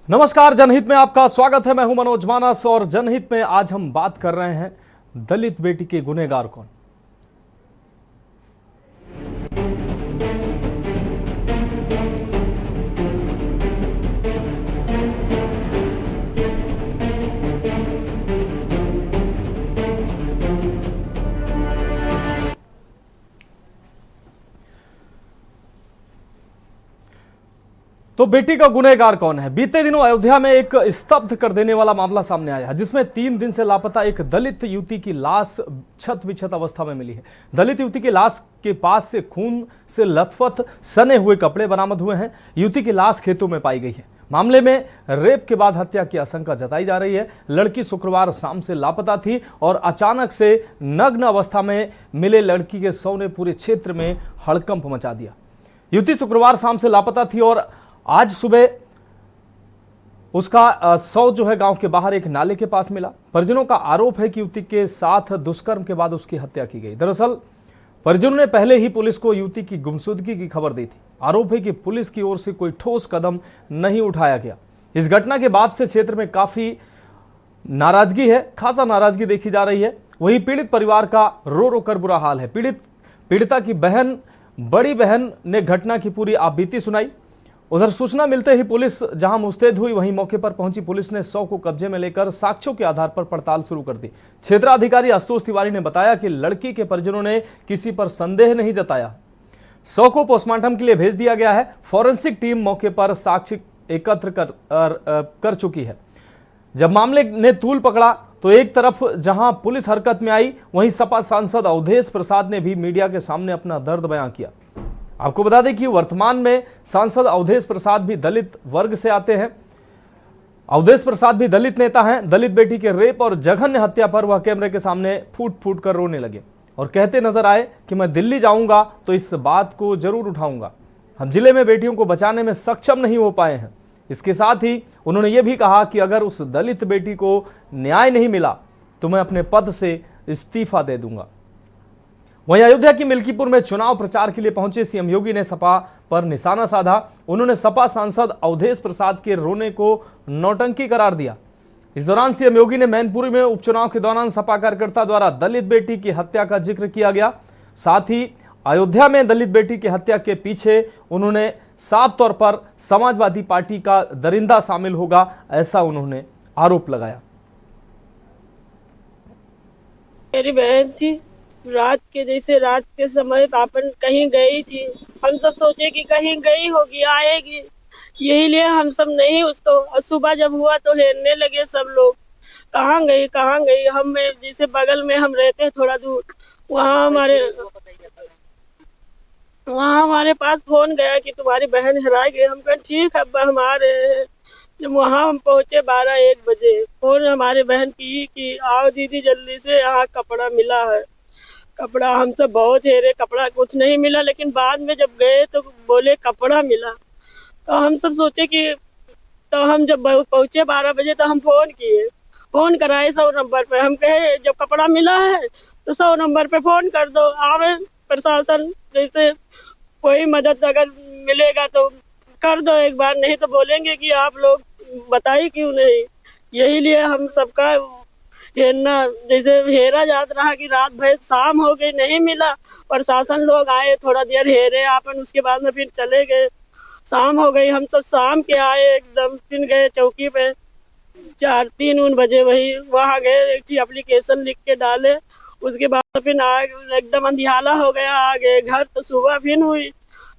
नमस्कार, जनहित में आपका स्वागत है। मैं हूं मनोज मानस और जनहित में आज हम बात कर रहे हैं दलित बेटी के गुनहगार कौन। तो बेटी का गुनहगार कौन है? बीते दिनों अयोध्या में एक स्तब्ध कर देने वाला मामला सामने आया है, जिसमें 3 दिन से लापता एक दलित युवती की लाश छत बिछत अवस्था में मिली है। दलित युवती की लाश के पास से खून से लथपथ सने हुए कपड़े बरामद हुए हैं। युवती की लाश खेतों में पाई गई है। मामले में रेप के बाद हत्या की आशंका जताई जा रही है। लड़की शुक्रवार शाम से लापता थी और अचानक से नग्न अवस्था में मिले लड़की के शव ने पूरे क्षेत्र में हड़कंप मचा दिया। युवती शुक्रवार शाम से लापता थी और आज सुबह उसका शव जो है गांव के बाहर एक नाले के पास मिला। परिजनों का आरोप है कि युवती के साथ दुष्कर्म के बाद उसकी हत्या की गई। दरअसल परिजनों ने पहले ही पुलिस को युवती की गुमशुदगी की खबर दी थी। आरोप है कि पुलिस की ओर से कोई ठोस कदम नहीं उठाया गया। इस घटना के बाद से क्षेत्र में काफी नाराजगी है, खासा नाराजगी देखी जा रही है। वहीं पीड़ित परिवार का रो रो कर बुरा हाल है। पीड़िता की बड़ी बहन ने घटना की पूरी आपबीती सुनाई। उधर सूचना मिलते ही पुलिस जहां मुस्तैद हुई, वहीं मौके पर पहुंची पुलिस ने शव को कब्जे में लेकर साक्ष्यों के आधार पर पड़ताल शुरू कर दी। क्षेत्राधिकारी आशुतोष तिवारी ने बताया कि लड़की के परिजनों ने किसी पर संदेह नहीं जताया। शव को पोस्टमार्टम के लिए भेज दिया गया है। फॉरेंसिक टीम मौके पर साक्ष्य एकत्र कर चुकी है। जब मामले ने तूल पकड़ा तो एक तरफ जहां पुलिस हरकत में आई, वहीं सपा सांसद अवधेश प्रसाद ने भी मीडिया के सामने अपना दर्द बयां किया। आपको बता दें कि वर्तमान में सांसद अवधेश प्रसाद भी दलित वर्ग से आते हैं। अवधेश प्रसाद भी दलित नेता हैं। दलित बेटी के रेप और जघन्य हत्या पर वह कैमरे के सामने फूट फूट कर रोने लगे और कहते नजर आए कि मैं दिल्ली जाऊंगा तो इस बात को जरूर उठाऊंगा। हम जिले में बेटियों को बचाने में सक्षम नहीं हो पाए हैं। इसके साथ ही उन्होंने ये भी कहा कि अगर उस दलित बेटी को न्याय नहीं मिला तो मैं अपने पद से इस्तीफा दे दूंगा। वहीं अयोध्या की मिल्कीपुर में चुनाव प्रचार के लिए पहुंचे सीएम योगी ने सपा पर निशाना साधा। उन्होंने सपा सांसद अवधेश प्रसाद के रोने को नौटंकी करार दिया। इस दौरान सीएम योगी ने मैनपुरी में उपचुनाव के दौरान सपा कार्यकर्ता द्वारा दलित बेटी की हत्या का जिक्र किया गया। साथ ही अयोध्या में दलित बेटी की हत्या के पीछे उन्होंने साफ तौर पर समाजवादी पार्टी का दरिंदा शामिल होगा, ऐसा उन्होंने आरोप लगाया। मेरी बहन थी, रात के समय पापन कहीं गई थी। हम सब सोचे कि कहीं गई होगी, आएगी, यही लिए हम सब नहीं उसको। सुबह जब हुआ तो हेरने लगे सब लोग, कहाँ गई कहाँ गई। हम जैसे बगल में हम रहते हैं थोड़ा दूर, वहाँ हमारे पास फोन गया कि तुम्हारी बहन हेरा गई। हम कहा ठीक है अब्बा, हम आ रहे हैं। जब वहाँ हम पहुँचे 12-1 बजे, फोन हमारे बहन की कि आओ दीदी जल्दी से, यहाँ कपड़ा मिला है। कपड़ा हम सब बहुत हेरे, कपड़ा कुछ नहीं मिला। लेकिन बाद में जब गए तो बोले कपड़ा मिला। तो हम सब सोचे कि, तो हम जब पहुँचे 12 बजे तो हम फोन कराए 100 नंबर पे। हम कहे जब कपड़ा मिला है तो 100 नंबर पे फोन कर दो, आवे प्रशासन, जैसे कोई मदद अगर मिलेगा तो कर दो एक बार, नहीं तो बोलेंगे कि आप लोग बताइए क्यों नहीं। यही लिए हम सबका हेरना, जैसे हेरा जात रहा कि रात भर शाम हो गई, नहीं मिला। प्रशासन लोग आए, थोड़ा देर हेरे आपन, उसके बाद में फिर चले गए। शाम हो गई, हम सब शाम के आए एकदम, फिर गए चौकी पे 4-3 बजे, वही वहाँ गए, एक एप्लीकेशन लिख के डाले। उसके बाद फिर एकदम अंधियाला हो गया, आ गए घर। तो सुबह फिर हुई,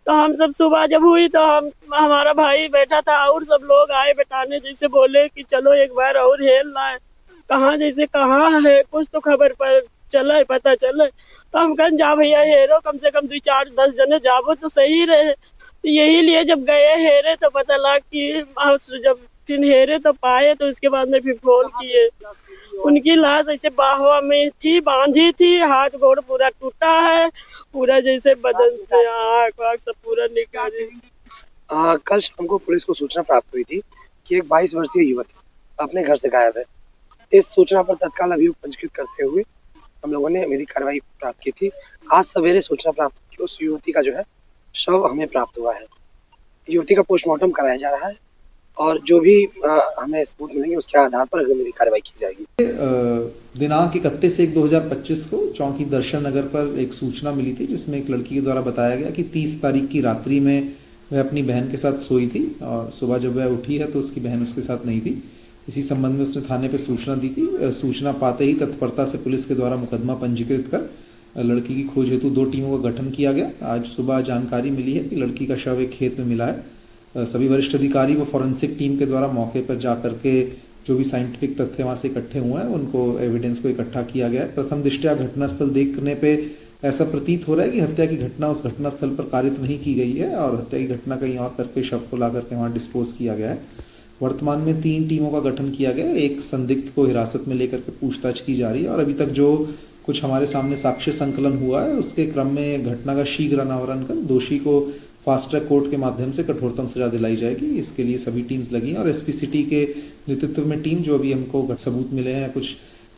तो हम सब सुबह जब हुई तो हमारा भाई बैठा था और सब लोग आए बैठाने, जैसे बोले कि चलो एक बार और हेल लाए, कहाँ जैसे कहाँ है, कुछ तो खबर पर चले, पता चले। तो हम कहें जा भैया हेरो, कम से कम 2-4-10 जने जाबो तो सही रहे। तो यही लिए जब गए हेरे तो पता लगा कि जब फिर हेरे तो पाए, तो उसके बाद में फिर फोन किए। उनकी लाश ऐसे बाहुआ में थी, बांधी थी, हाथ गोड़ पूरा टूटा है, पूरा जैसे बदन से आँख सब पूरा निकाली। कल शाम को पुलिस को सूचना प्राप्त हुई थी कि एक 22 वर्षीय युवती अपने घर से गायब है। इस सूचना पर तत्काल अभियोग पंजीकृत करते हुए हम लोगों ने विधिक कार्रवाई प्राप्त की थी। आज सवेरे सूचना प्राप्त की उस युवती का जो है शव हमें प्राप्त हुआ है। युवती का पोस्टमार्टम कराया जा रहा है और जो भी हमें सबूत मिलेंगे उसके आधार पर अगली कार्रवाई की जाएगी। दिनांक 31/1/2025 को चौकी दर्शन नगर पर एक सूचना मिली थी, जिसमें एक लड़की के द्वारा बताया गया कि 30 तारीख की रात्रि में वह अपनी बहन के साथ सोई थी और सुबह जब वह उठी है तो उसकी बहन उसके साथ नहीं थी। इसी संबंध में उसने थाने पर सूचना दी थी। सूचना पाते ही तत्परता से पुलिस के द्वारा मुकदमा पंजीकृत कर लड़की की खोज हेतु 2 टीमों का गठन किया गया। आज सुबह जानकारी मिली है कि लड़की का शव एक खेत में मिला है। सभी वरिष्ठ अधिकारी व फॉरेंसिक टीम के द्वारा मौके पर जाकर के जो भी साइंटिफिक तथ्य वहाँ से इकट्ठे हुए हैं उनको एविडेंस को इकट्ठा किया गया है। प्रथम दृष्टया घटनास्थल देखने पे ऐसा प्रतीत हो रहा है कि हत्या की घटना उस घटनास्थल पर कारित नहीं की गई है और हत्या की घटना कहीं और करके शव को ला करके वहाँ डिस्पोज किया गया है। वर्तमान में 3 टीमों का गठन किया गया है। एक संदिग्ध को हिरासत में लेकर के पूछताछ की जा रही है और अभी तक जो कुछ हमारे सामने साक्ष्य संकलन हुआ है उसके क्रम में घटना का शीघ्र अनावरण कर दोषी को फास्ट ट्रैक कोर्ट के माध्यम से कठोरतम सजा दिलाई जाएगी। इसके लिए सभी टीम्स लगी हैं और एसपी सिटी के नेतृत्व में टीम जो अभी हमको सबूत मिले हैं, कुछ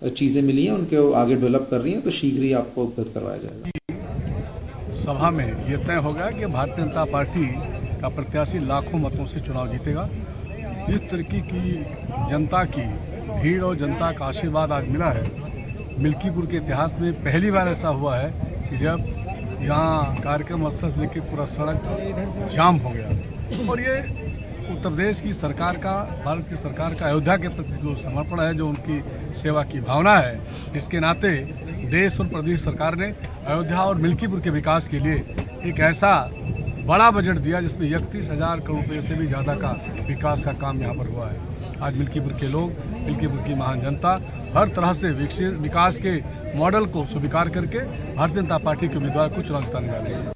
चीज़ें मिली हैं, उनके आगे डेवलप कर रही हैं, तो शीघ्र ही आपको अवगत करवाया जाएगा। सभा में ये तय हो गया कि भारतीय जनता पार्टी का प्रत्याशी लाखों मतों से चुनाव जीतेगा। जिस तरीके की जनता की भीड़ और जनता का आशीर्वाद आज मिला है, मिल्कीपुर के इतिहास में पहली बार ऐसा हुआ है कि जब यहाँ कार्यक्रम स्थल से लेकर पूरा सड़क जाम हो गया। और ये उत्तर प्रदेश की सरकार का, भारत की सरकार का अयोध्या के प्रति जो समर्पण है, जो उनकी सेवा की भावना है, जिसके नाते देश और प्रदेश सरकार ने अयोध्या और मिल्कीपुर के विकास के लिए एक ऐसा बड़ा बजट दिया जिसमें 31,000 करोड़ रुपये से भी ज़्यादा का विकास का काम यहाँ पर हुआ है। आज मिल्कीपुर के लोग, मिल्कीपुर की महान जनता हर तरह से विकसित विकास के मॉडल को स्वीकार करके भारतीय जनता पार्टी के उम्मीदवार को चुनाव जिताने जा रही है।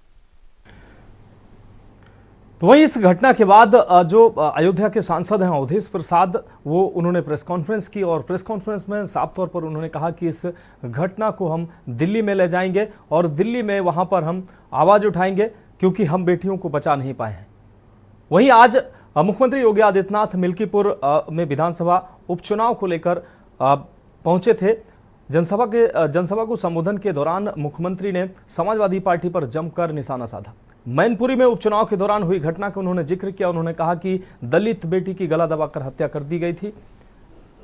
तो वहीं इस घटना के बाद जो अयोध्या के सांसद हैं अवधेश प्रसाद, वो उन्होंने प्रेस कॉन्फ्रेंस की और प्रेस कॉन्फ्रेंस में साफ तौर पर उन्होंने कहा कि इस घटना को हम दिल्ली में ले जाएंगे और दिल्ली में वहां पर हम आवाज उठाएंगे क्योंकि हम बेटियों को बचा नहीं पाए हैं। वहीं आज मुख्यमंत्री योगी आदित्यनाथ मिल्कीपुर में विधानसभा उपचुनाव को लेकर पहुंचे थे। जनसभा को संबोधन के दौरान मुख्यमंत्री ने समाजवादी पार्टी पर जमकर निशाना साधा। मैनपुरी में उपचुनाव के दौरान हुई घटना का उन्होंने जिक्र किया। उन्होंने कहा कि दलित बेटी की गला दबाकर हत्या कर दी गई थी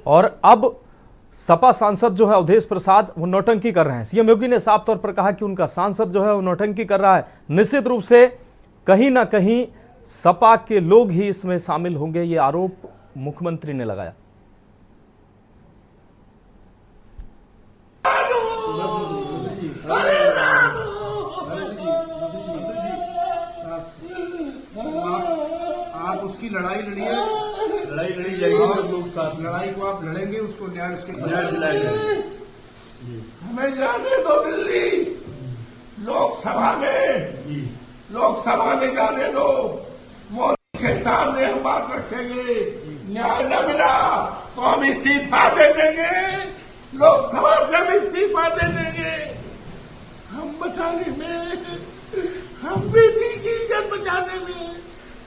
और अब सपा सांसद जो है अवधेश प्रसाद वो नौटंकी कर रहे हैं। सीएम योगी ने साफ तौर पर कहा कि उनका सांसद जो है वो नौटंकी कर रहा है। निश्चित रूप से कहीं ना कहीं सपा के लोग ही इसमें शामिल होंगे, ये आरोप मुख्यमंत्री ने लगाया। आप उसकी लड़ाई लड़िए, लड़ाई लड़ी जाएगी, सब लोग साथ लड़ाई को आप लड़ेंगे, उसको न्याय उसके न्याय दिलाएंगे। हमें जाने दो दिल्ली, लोकसभा में जाने दो, मोदी के सामने हम बात रखेंगे। न्याय न मिला तो हम इस्तीफा दे देंगे, लोकसभा से हम इस्तीफा दे देंगे। हम बचाने में, हम बेटी की इज्जत बचाने में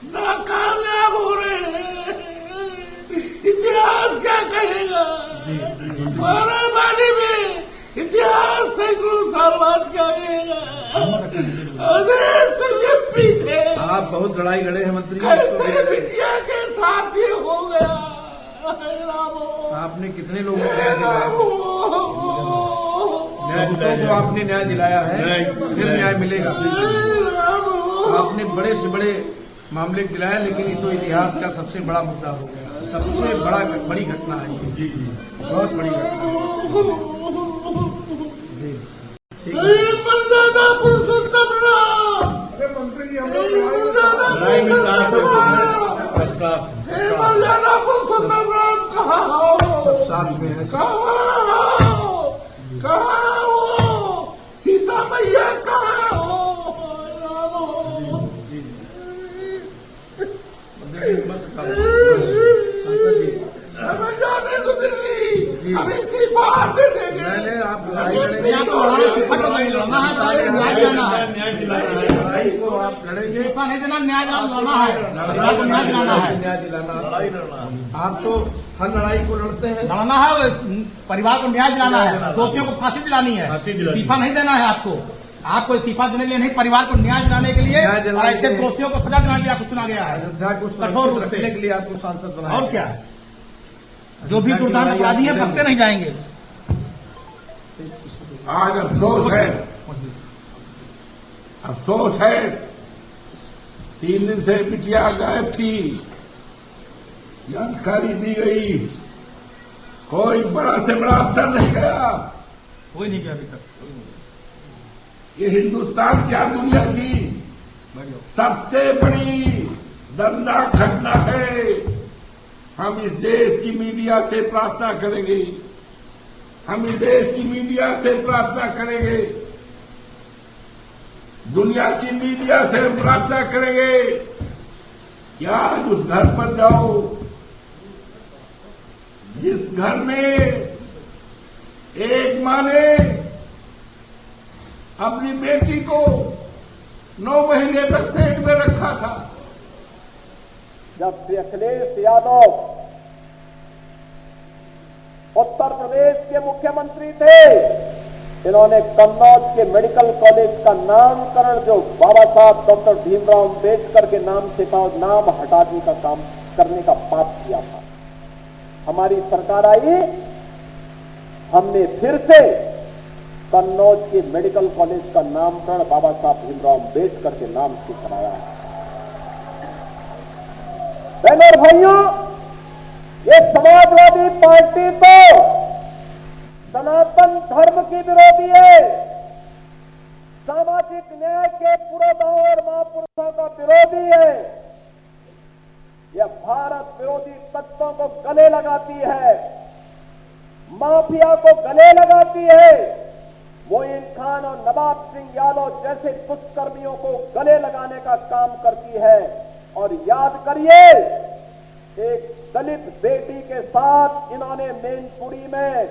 नाकामयाब हो रहे हैं। इतिहास क्या कहेगा? मारामारी में इतिहास सैकड़ों साल बाद क्या कहेगा? थे आप बहुत लड़ाई लड़े हैं मंत्री, कैसे बिटिया के साथ ये हो गया? आपने कितने लोगों को न्याय दिलाया? तो आपने न्याय दिलाया है, फिर न्याय मिलेगा। आपने बड़े से बड़े मामले दिलाया, लेकिन ये तो इतिहास का सबसे बड़ा मुद्दा हो गया, सबसे बड़ी घटना है ये, बहुत बड़ी घटना मंत्री जी, हम सब साथ में है। कहाँ हो सीता मैया, कहाँ हो? हमें जाने दो दिल्ली, हम इस्तीफा दे देंगे। आप लड़ाई लड़ाई को आप लड़ेंगे, नहीं देना, न्याय दिलाना। आप तो हर लड़ाई को लड़ते हैं, लड़ना है, परिवार को न्याय दिलाना है, दोषियों को फांसी दिलानी है, इस्तीफा नहीं देना है आपको। आपको इस्तीफा देने के लिए नहीं, परिवार को न्याय दिलाने के लिए और ऐसे दोषियों को सजा दिलाने के लिए आपको चुना गया है कठोर रूप से के लिए आपको सांसद बनाया। और क्या, जो भी दुर्दान अपराधी है फंसते नहीं जाएंगे। आज अफसोस है 3 दिन से बिटिया गायब थी, जानकारी दी गई, कोई बड़ा से बड़ा अफसर नहीं गया, कोई नहीं गया अभी तक। ये हिंदुस्तान क्या दुनिया की सबसे बड़ी दर्दनाक घटना है। हम इस देश की मीडिया से प्रार्थना करेंगे, हम इस देश की मीडिया से प्रार्थना करेंगे, दुनिया की मीडिया से हम प्रार्थना करेंगे कि आज उस घर पर जाओ जिस घर में एक मां ने अपनी बेटी को 9 महीने तक पेट में रखा था। जब श्री अखिलेश यादव उत्तर प्रदेश के मुख्यमंत्री थे, इन्होंने कन्नौज के मेडिकल कॉलेज का नामकरण जो बाबा साहब डॉक्टर भीमराव अम्बेडकर के नाम से था, नाम हटाने का काम करने का पाप किया था। हमारी सरकार आई, हमने फिर से कन्नौज के मेडिकल कॉलेज का नामकरण बाबा साहब भीमराव अम्बेडकर के नाम से कराया है। बहनों और भाइयों, ये समाजवादी पार्टी तो सनातन धर्म की विरोधी है, सामाजिक न्याय के पुरोधाओं और महापुरुषों का विरोधी है। यह भारत विरोधी तत्वों को गले लगाती है, माफिया को गले लगाती है, मोइन खान और नवाब सिंह यादव जैसे दुष्कर्मियों को गले लगाने का काम करती है। और याद करिए, एक दलित बेटी के साथ इन्होंने मैनपुरी में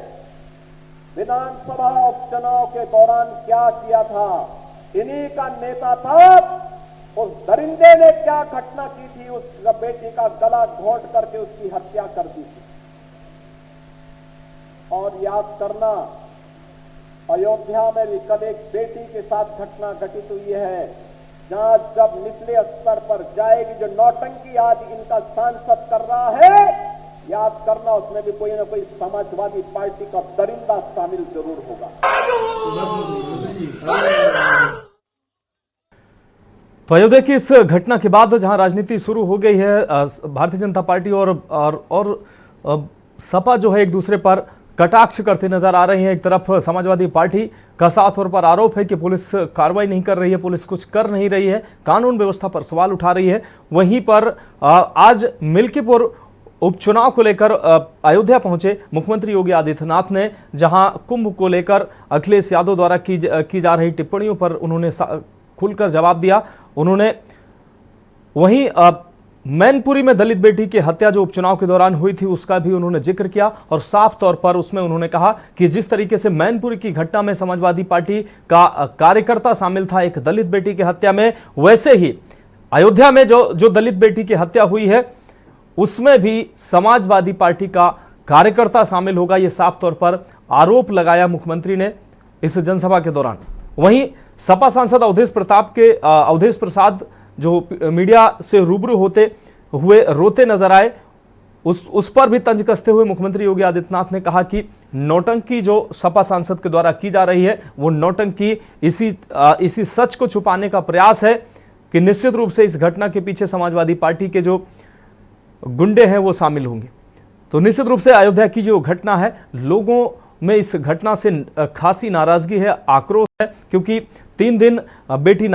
विधानसभा उपचुनाव के दौरान क्या किया था। इन्हीं का नेता था, उस दरिंदे ने क्या घटना की थी, उस बेटी का गला घोंट करके उसकी हत्या कर दी थी। और याद करना, अयोध्या में भी कल एक बेटी के साथ घटना घटित हुई है, जहां जब निचले स्तर पर जाएगी, जो नौटंकी आज इनका सांसद कर रहा है, याद करना उसमें भी कोई ना कोई समाजवादी पार्टी का दरिंदा शामिल जरूर होगा। तो अयोध्या की इस घटना के बाद जहां राजनीति शुरू हो गई है, भारतीय जनता पार्टी और सपा जो है एक दूसरे पर कटाक्ष करते नजर आ रही हैं। एक तरफ समाजवादी पार्टी का साफ तौर पर आरोप है कि पुलिस कार्रवाई नहीं कर रही है, पुलिस कुछ कर नहीं रही है, कानून व्यवस्था पर सवाल उठा रही है। वहीं पर आज मिल्कीपुर उपचुनाव को लेकर अयोध्या पहुंचे मुख्यमंत्री योगी आदित्यनाथ ने, जहां कुंभ को लेकर अखिलेश यादव द्वारा की जा रही टिप्पणियों पर उन्होंने खुलकर जवाब दिया। उन्होंने वहीं मैनपुरी में दलित बेटी की हत्या जो उपचुनाव के दौरान हुई थी उसका भी उन्होंने जिक्र किया और साफ तौर पर उसमें उन्होंने कहा कि जिस तरीके से मैनपुरी की घटना में समाजवादी पार्टी का कार्यकर्ता शामिल था एक दलित बेटी की हत्या में, वैसे ही अयोध्या में जो दलित बेटी की हत्या हुई है उसमें भी समाजवादी पार्टी का कार्यकर्ता शामिल होगा। यह साफ तौर पर आरोप लगाया मुख्यमंत्री ने इस जनसभा के दौरान। वहीं सपा सांसद अवधेश प्रसाद जो मीडिया से रूबरू होते हुए रोते नजर आए, उस पर भी तंज कसते हुए मुख्यमंत्री योगी आदित्यनाथ ने कहा कि नौटंकी जो सपा सांसद के द्वारा की जा रही है वो नौटंकी इसी सच को छुपाने का प्रयास है कि निश्चित रूप से इस घटना के पीछे समाजवादी पार्टी के जो गुंडे हैं वो शामिल होंगे। तो निश्चित रूप से अयोध्या की जो घटना है, लोगों में इस घटना से खासी नाराजगी है, आक्रोश है, क्योंकि 3 दिन बेटी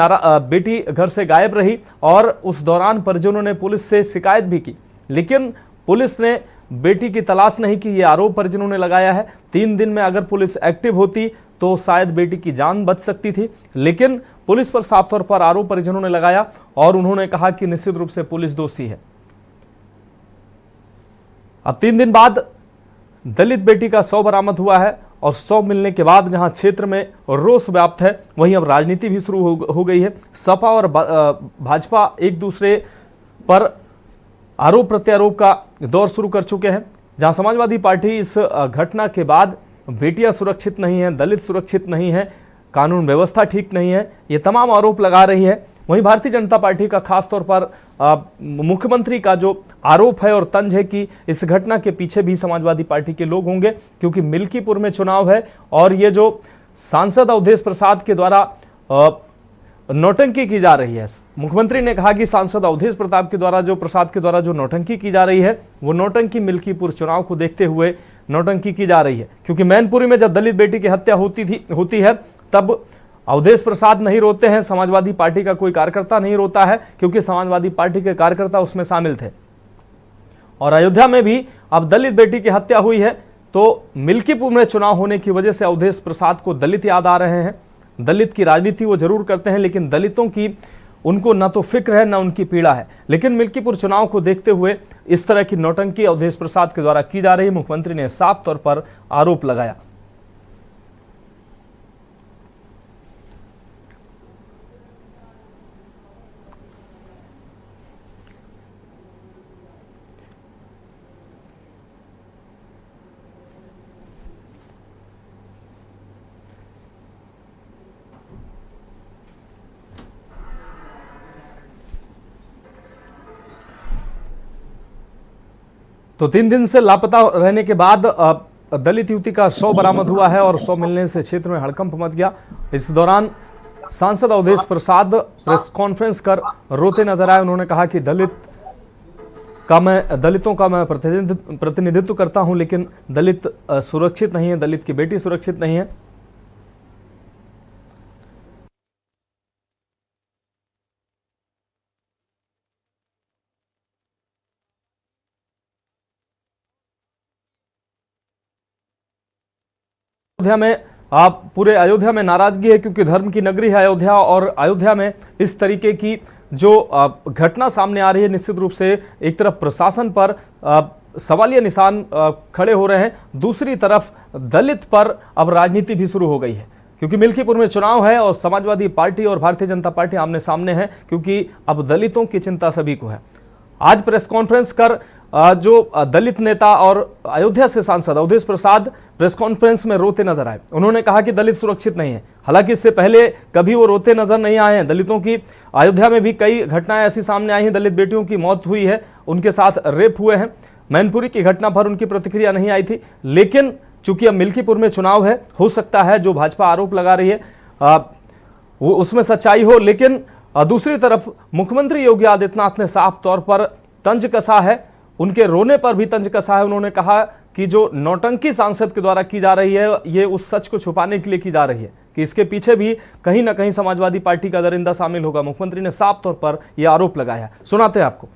घर से गायब रही और उस दौरान परिजनों ने पुलिस से शिकायत भी की, लेकिन पुलिस ने बेटी की तलाश नहीं की। ये आरोप परिजनों ने लगाया है। 3 दिन में अगर पुलिस एक्टिव होती तो शायद बेटी की जान बच सकती थी, लेकिन पुलिस पर साफ तौर पर आरोप परिजनों ने लगाया और उन्होंने कहा कि निश्चित रूप से पुलिस दोषी है। अब 3 दिन बाद दलित बेटी का शव बरामद हुआ है और शव मिलने के बाद जहां क्षेत्र में रोष व्याप्त है, वहीं अब राजनीति भी शुरू हो गई है। सपा और भाजपा एक दूसरे पर आरोप प्रत्यारोप का दौर शुरू कर चुके हैं, जहां समाजवादी पार्टी इस घटना के बाद बेटियां सुरक्षित नहीं हैं, दलित सुरक्षित नहीं हैं, कानून व्यवस्था ठीक नहीं है, ये तमाम आरोप लगा रही है। वहीं भारतीय जनता पार्टी का खासतौर पर मुख्यमंत्री का जो आरोप है और तंज है कि इस घटना के पीछे भी समाजवादी पार्टी के लोग होंगे, क्योंकि मिल्कीपुर में चुनाव है और ये जो सांसद अवधेश प्रसाद के द्वारा नौटंकी की जा रही है। मुख्यमंत्री ने कहा कि सांसद अवधेश प्रसाद के द्वारा जो नौटंकी की जा रही है वो नौटंकी मिल्कीपुर चुनाव को देखते हुए नौटंकी की जा रही है, क्योंकि मैनपुरी में जब दलित बेटी की हत्या होती है तब अवधेश प्रसाद नहीं रोते हैं, समाजवादी पार्टी का कोई कार्यकर्ता नहीं रोता है, क्योंकि समाजवादी पार्टी के कार्यकर्ता उसमें शामिल थे। और अयोध्या में भी अब दलित बेटी की हत्या हुई है, तो मिल्कीपुर में चुनाव होने की वजह से अवधेश प्रसाद को दलित याद आ रहे हैं। दलित की राजनीति वो जरूर करते हैं, लेकिन दलितों की उनको न तो फिक्र है न उनकी पीड़ा है। लेकिन मिल्कीपुर चुनाव को देखते हुए इस तरह की नौटंकी अवधेश प्रसाद के द्वारा की जा रही, मुख्यमंत्री ने साफ तौर पर आरोप लगाया। तो 3 दिन से लापता रहने के बाद दलित युवती का शव बरामद हुआ है और शव मिलने से क्षेत्र में हड़कंप मच गया। इस दौरान सांसद अवधेश प्रसाद प्रेस कॉन्फ्रेंस कर रोते नजर आए। उन्होंने कहा कि दलितों का मैं प्रतिनिधित्व करता हूं, लेकिन दलित सुरक्षित नहीं है, दलित की बेटी सुरक्षित नहीं है। अयोध्या में पूरे अयोध्या में नाराजगी है, क्योंकि धर्म की नगरी है अयोध्या, और अयोध्या में इस तरीके की जो घटना सामने आ रही है, निश्चित रूप से एक तरफ प्रशासन पर सवालिया निशान खड़े हो रहे हैं, दूसरी तरफ दलित पर अब राजनीति भी शुरू हो गई है, क्योंकि मिल्कीपुर में चुनाव है और समाजवादी पार्टी और भारतीय जनता पार्टी आमने सामने है, क्योंकि अब दलितों की चिंता सभी को है। आज प्रेस कॉन्फ्रेंस कर जो दलित नेता और अयोध्या से सांसद अवधेश प्रसाद प्रेस कॉन्फ्रेंस में रोते नजर आए। उन्होंने कहा कि दलित सुरक्षित नहीं है। हालांकि इससे पहले कभी वो रोते नजर नहीं आए हैं। दलितों की अयोध्या में भी कई घटनाएं ऐसी सामने आई हैं, दलित बेटियों की मौत हुई है, उनके साथ रेप हुए हैं। मैनपुरी की घटना पर उनकी प्रतिक्रिया नहीं आई थी, लेकिन चूंकि अब मिल्कीपुर में चुनाव है, हो सकता है जो भाजपा आरोप लगा रही है वो उसमें सच्चाई हो। लेकिन दूसरी तरफ मुख्यमंत्री योगी आदित्यनाथ ने साफ तौर पर तंज कसा है, उनके रोने पर भी तंज कसा है। उन्होंने कहा कि जो नौटंकी सांसद के द्वारा की जा रही है, ये उस सच को छुपाने के लिए की जा रही है कि इसके पीछे भी कहीं ना कहीं समाजवादी पार्टी का दरिंदा शामिल होगा। मुख्यमंत्री ने साफ तौर पर यह आरोप लगाया। सुनाते हैं आपको।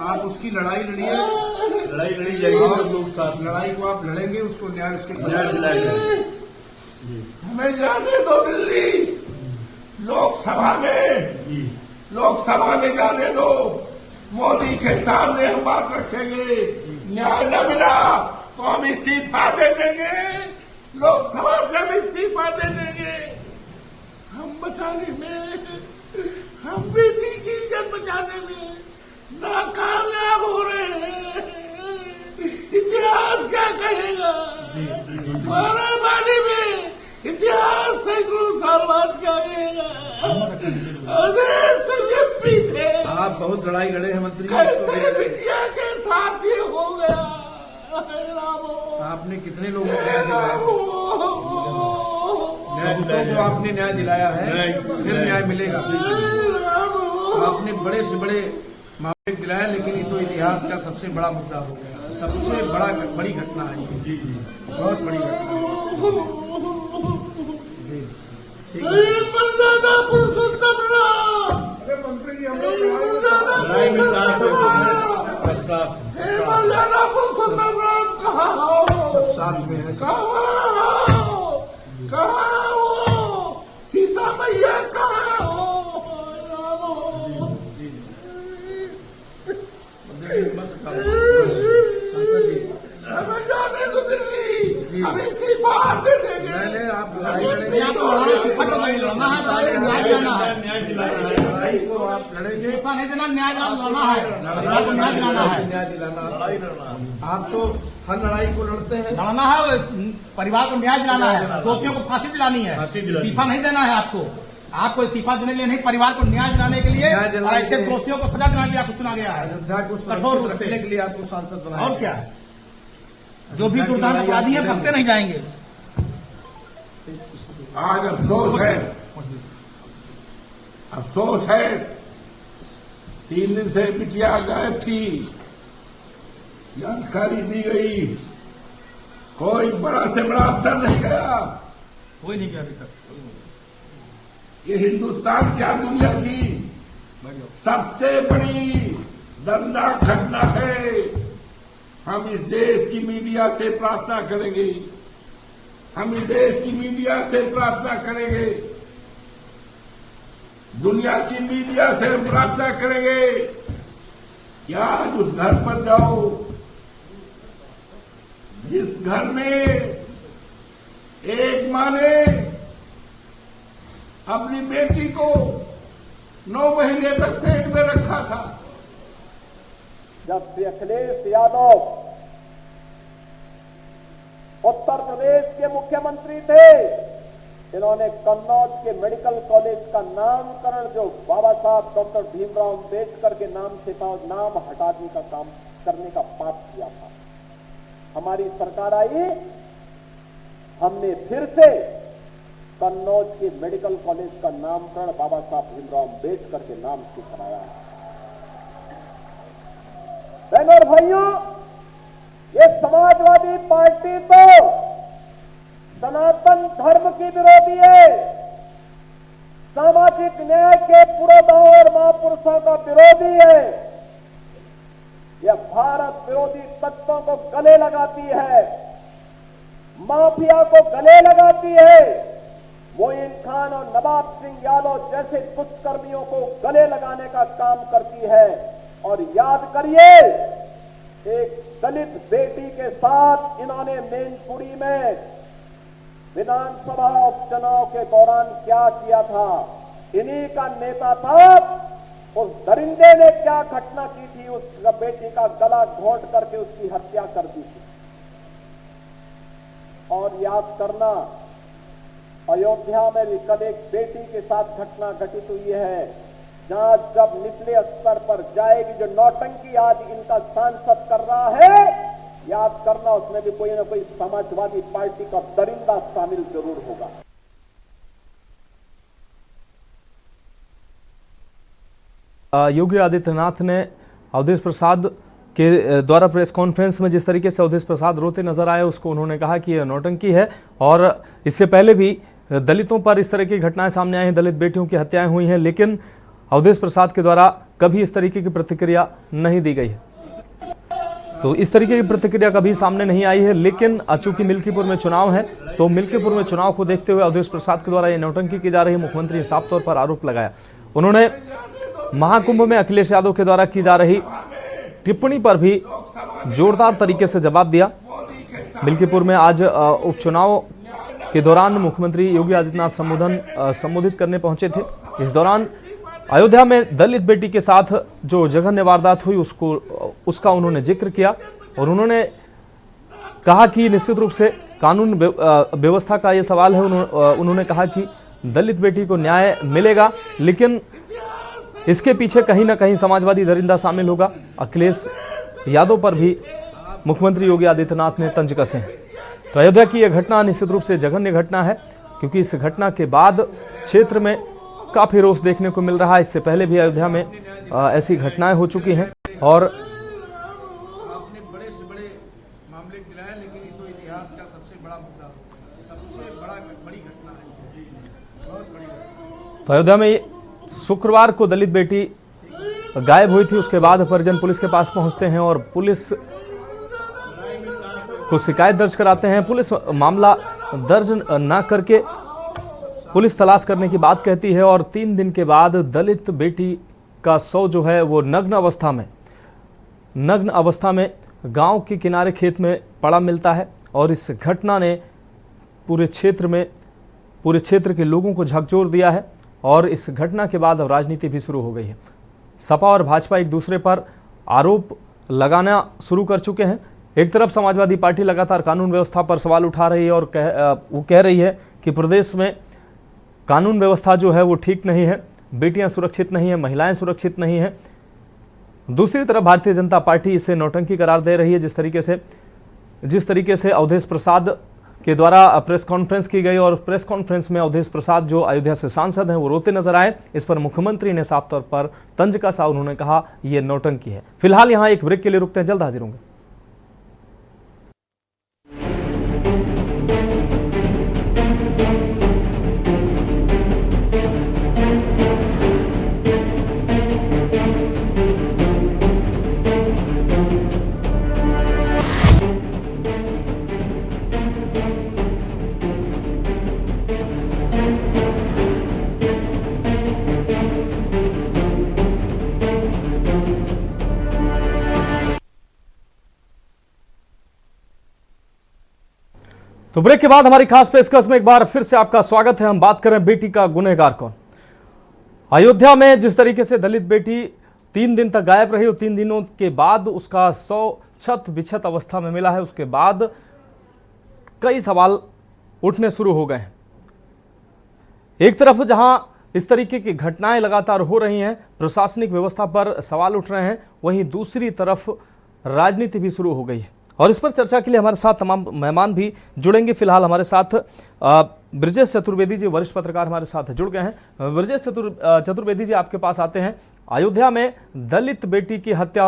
आप उसकी लड़ाई लड़िए, लड़ाई लड़ी जाएगी, सब लोग साथ लड़ाई को आप लड़ेंगे, उसको न्याय उसके न्याय दिलाएंगे। हमें जाने दो दिल्ली, लोकसभा में जाने दो, मोदी के सामने हम बात रखेंगे। न्याय न मिला तो हम इस्तीफा दे देंगे, लोकसभा से हम इस्तीफा दे देंगे। हम बचाने में, हम बेटी की इज्जत बचाने में नाकामयाब हो रहे हैं। इतिहास क्या कहेगा? मारामारी में इतिहास सैकड़ों साल बाद क्या कहेगा? थे आप बहुत लड़ाई लड़े हैं मंत्री, कैसे बिटिया के साथ ये हो गया? आपने कितने लोगों को न्याय दिलाया? बहुतों को आपने न्याय दिलाया है, फिर न्याय मिलेगा। आपने बड़े से बड़े मामले दिलाया, लेकिन ये तो इतिहास का सबसे बड़ा मुद्दा हो गया, सबसे बड़ी घटना है ये, बहुत बड़ी घटना। मंत्री जी, हम लोग साथ में है, कहाँ हो? सीता मैया कहाँ हो? हमें जाने दो दिल्ली, हम इस्तीफा दे देंगे। आप लड़ाई को आप लड़ेंगे, नहीं देना, न्याय दिलाना है, न्याय दिलाना। आप तो हर लड़ाई को लड़ते हैं, लड़ना है, परिवार को न्याय दिलाना है, दोषियों को फांसी दिलानी है, इस्तीफा नहीं देना है आपको इस्तीफा देने के लिए नहीं, परिवार को न्याय दिलाने के लिए और ऐसे दोषियों को सजा दिलाने के लिए आपको चुना गया है। अयोध्या को कठोर रूप रखने के लिए आपको सांसद बनाया। और क्या, जो भी दुर्दान अपराधी है फंसते नहीं जाएंगे। आज अफसोस है 3 दिन से बिटिया गायब थी, जानकारी दी गई, कोई बड़ा से बड़ा अफसर नहीं गया, कोई नहीं गया अभी तक। ये हिंदुस्तान क्या दुनिया की सबसे बड़ी दर्दनाक घटना है। हम इस देश की मीडिया से प्रार्थना करेंगे, दुनिया की मीडिया से हम प्रार्थना करेंगे कि आज उस घर पर जाओ जिस घर में एक मां ने अपनी बेटी को 9 महीने तक पेट में रखा था। जब श्री अखिलेश यादव उत्तर प्रदेश के मुख्यमंत्री थे, इन्होंने कन्नौज के मेडिकल कॉलेज का नामकरण जो बाबा साहब डॉक्टर भीमराव अम्बेडकर के नाम से था, नाम हटाने का काम करने का पाप किया था। हमारी सरकार आई, हमने फिर से कन्नौज के मेडिकल कॉलेज का नामकरण बाबा साहब भीमराव अम्बेडकर के नाम से कराया है। बहनों और भाइयों, ये समाजवादी पार्टी तो सनातन धर्म की विरोधी है, सामाजिक न्याय के पुरोधाओं और महापुरुषों का विरोधी है। यह भारत विरोधी तत्वों को गले लगाती है, माफिया को गले लगाती है, मोइन खान और नवाब सिंह यादव जैसे दुष्कर्मियों को गले लगाने का काम करती है। और याद करिए, एक दलित बेटी के साथ इन्होंने मैनपुरी में विधानसभा उपचुनाव के दौरान क्या किया था। इन्हीं का नेता था, उस दरिंदे ने क्या घटना की थी, उस बेटी का गला घोंट करके उसकी हत्या कर दी थी। और याद करना, अयोध्या में भी कल एक बेटी के साथ घटना घटित हुई है, जहां जब निचले स्तर पर जाएगी, जो नौटंकी आज इनका सांसद कर रहा है, याद करना उसमें भी कोई ना कोई समाजवादी पार्टी का दरिंदा शामिल जरूर होगा। योगी आदित्यनाथ ने अवधेश प्रसाद के द्वारा प्रेस कॉन्फ्रेंस में जिस तरीके से अवधेश प्रसाद रोते नजर आए, उसको उन्होंने कहा कि यह नौटंकी है। और इससे पहले भी दलितों पर इस तरह की घटनाएं सामने आई हैं, दलित बेटियों की हत्याएं हुई हैं, लेकिन अवधेश प्रसाद के द्वारा कभी इस तरीके की प्रतिक्रिया नहीं दी गई है। तो इस तरीके की प्रतिक्रिया कभी सामने नहीं आई है। लेकिन चूंकि मिल्कीपुर में चुनाव है, तो मिल्कीपुर में चुनाव को देखते हुए अवधेश प्रसाद के द्वारा यह नौटंकी की जा रही है, मुख्यमंत्री ने साफ तौर पर आरोप लगाया। उन्होंने महाकुंभ में अखिलेश यादव के द्वारा की जा रही टिप्पणी पर भी जोरदार तरीके से जवाब दिया। मिल्कीपुर में आज उपचुनाव के दौरान मुख्यमंत्री योगी आदित्यनाथ संबोधित करने पहुंचे थे। इस दौरान अयोध्या में दलित बेटी के साथ जो जघन्य वारदात हुई उसका उन्होंने जिक्र किया और उन्होंने कहा कि निश्चित रूप से कानून व्यवस्था का ये सवाल है। उन्होंने कहा कि दलित बेटी को न्याय मिलेगा, लेकिन इसके पीछे कहीं ना कहीं समाजवादी दरिंदा शामिल होगा। अखिलेश यादव पर भी मुख्यमंत्री योगी आदित्यनाथ ने तंज कसे हैं। तो अयोध्या की यह घटना निश्चित रूप से जघन्य घटना है, क्योंकि इस घटना के बाद क्षेत्र में काफी रोष देखने को मिल रहा है। इससे पहले भी अयोध्या में ऐसी घटनाएं हो चुकी हैं और आपने बड़े से बड़े मामले दिलाए, लेकिन ये तो इतिहास का सबसे बड़ा मुद्दा हो, सबसे बड़ी घटना है, बहुत बड़ी घटना। तो अयोध्या में शुक्रवार को दलित बेटी गायब हुई थी। उसके बाद परिजन पुलिस के पास पहुंचते हैं और पुलिस को शिकायत दर्ज कराते हैं। पुलिस मामला दर्ज न करके पुलिस तलाश करने की बात कहती है और 3 दिन के बाद दलित बेटी का शव जो है वो नग्न अवस्था में गांव के किनारे खेत में पड़ा मिलता है। और इस घटना ने पूरे क्षेत्र में पूरे क्षेत्र के लोगों को झकझोर दिया है और इस घटना के बाद अब राजनीति भी शुरू हो गई है। सपा और भाजपा एक दूसरे पर आरोप लगाना शुरू कर चुके हैं। एक तरफ समाजवादी पार्टी लगातार कानून व्यवस्था पर सवाल उठा रही है और वो कह रही है कि प्रदेश में कानून व्यवस्था जो है वो ठीक नहीं है, बेटियां सुरक्षित नहीं है, महिलाएं सुरक्षित नहीं है। दूसरी तरफ भारतीय जनता पार्टी इसे नौटंकी करार दे रही है। जिस तरीके से अवधेश प्रसाद के द्वारा प्रेस कॉन्फ्रेंस की गई और प्रेस कॉन्फ्रेंस में अवधेश प्रसाद जो अयोध्या से सांसद हैं वो रोते नजर आए। इस पर मुख्यमंत्री ने साफ तौर पर तंज कसा। उन्होंने कहा ये नौटंकी है। फिलहाल यहां एक ब्रेक के लिए रुकते हैं, जल्द हाजिर होंगे। तो ब्रेक के बाद हमारी खास पेशकश में एक बार फिर से आपका स्वागत है। हम बात करें बेटी का गुनहगार कौन। अयोध्या में जिस तरीके से दलित बेटी 3 दिन तक गायब रही और 3 दिनों के बाद उसका 100 छत बिछत अवस्था में मिला है, उसके बाद कई सवाल उठने शुरू हो गए हैं। एक तरफ जहां इस तरीके की घटनाएं लगातार हो रही हैं, प्रशासनिक व्यवस्था पर सवाल उठ रहे हैं, वहीं दूसरी तरफ राजनीति भी शुरू हो गई है। और इस पर चर्चा के लिए हमारे साथ तमाम मेहमान भी जुड़ेंगे। फिलहाल हमारे साथ ब्रजेश चतुर्वेदी जी, वरिष्ठ पत्रकार, हमारे साथ जुड़ गए हैं। ब्रजेश चतुर्वेदी जी, आपके पास आते हैं। अयोध्या में दलित बेटी की हत्या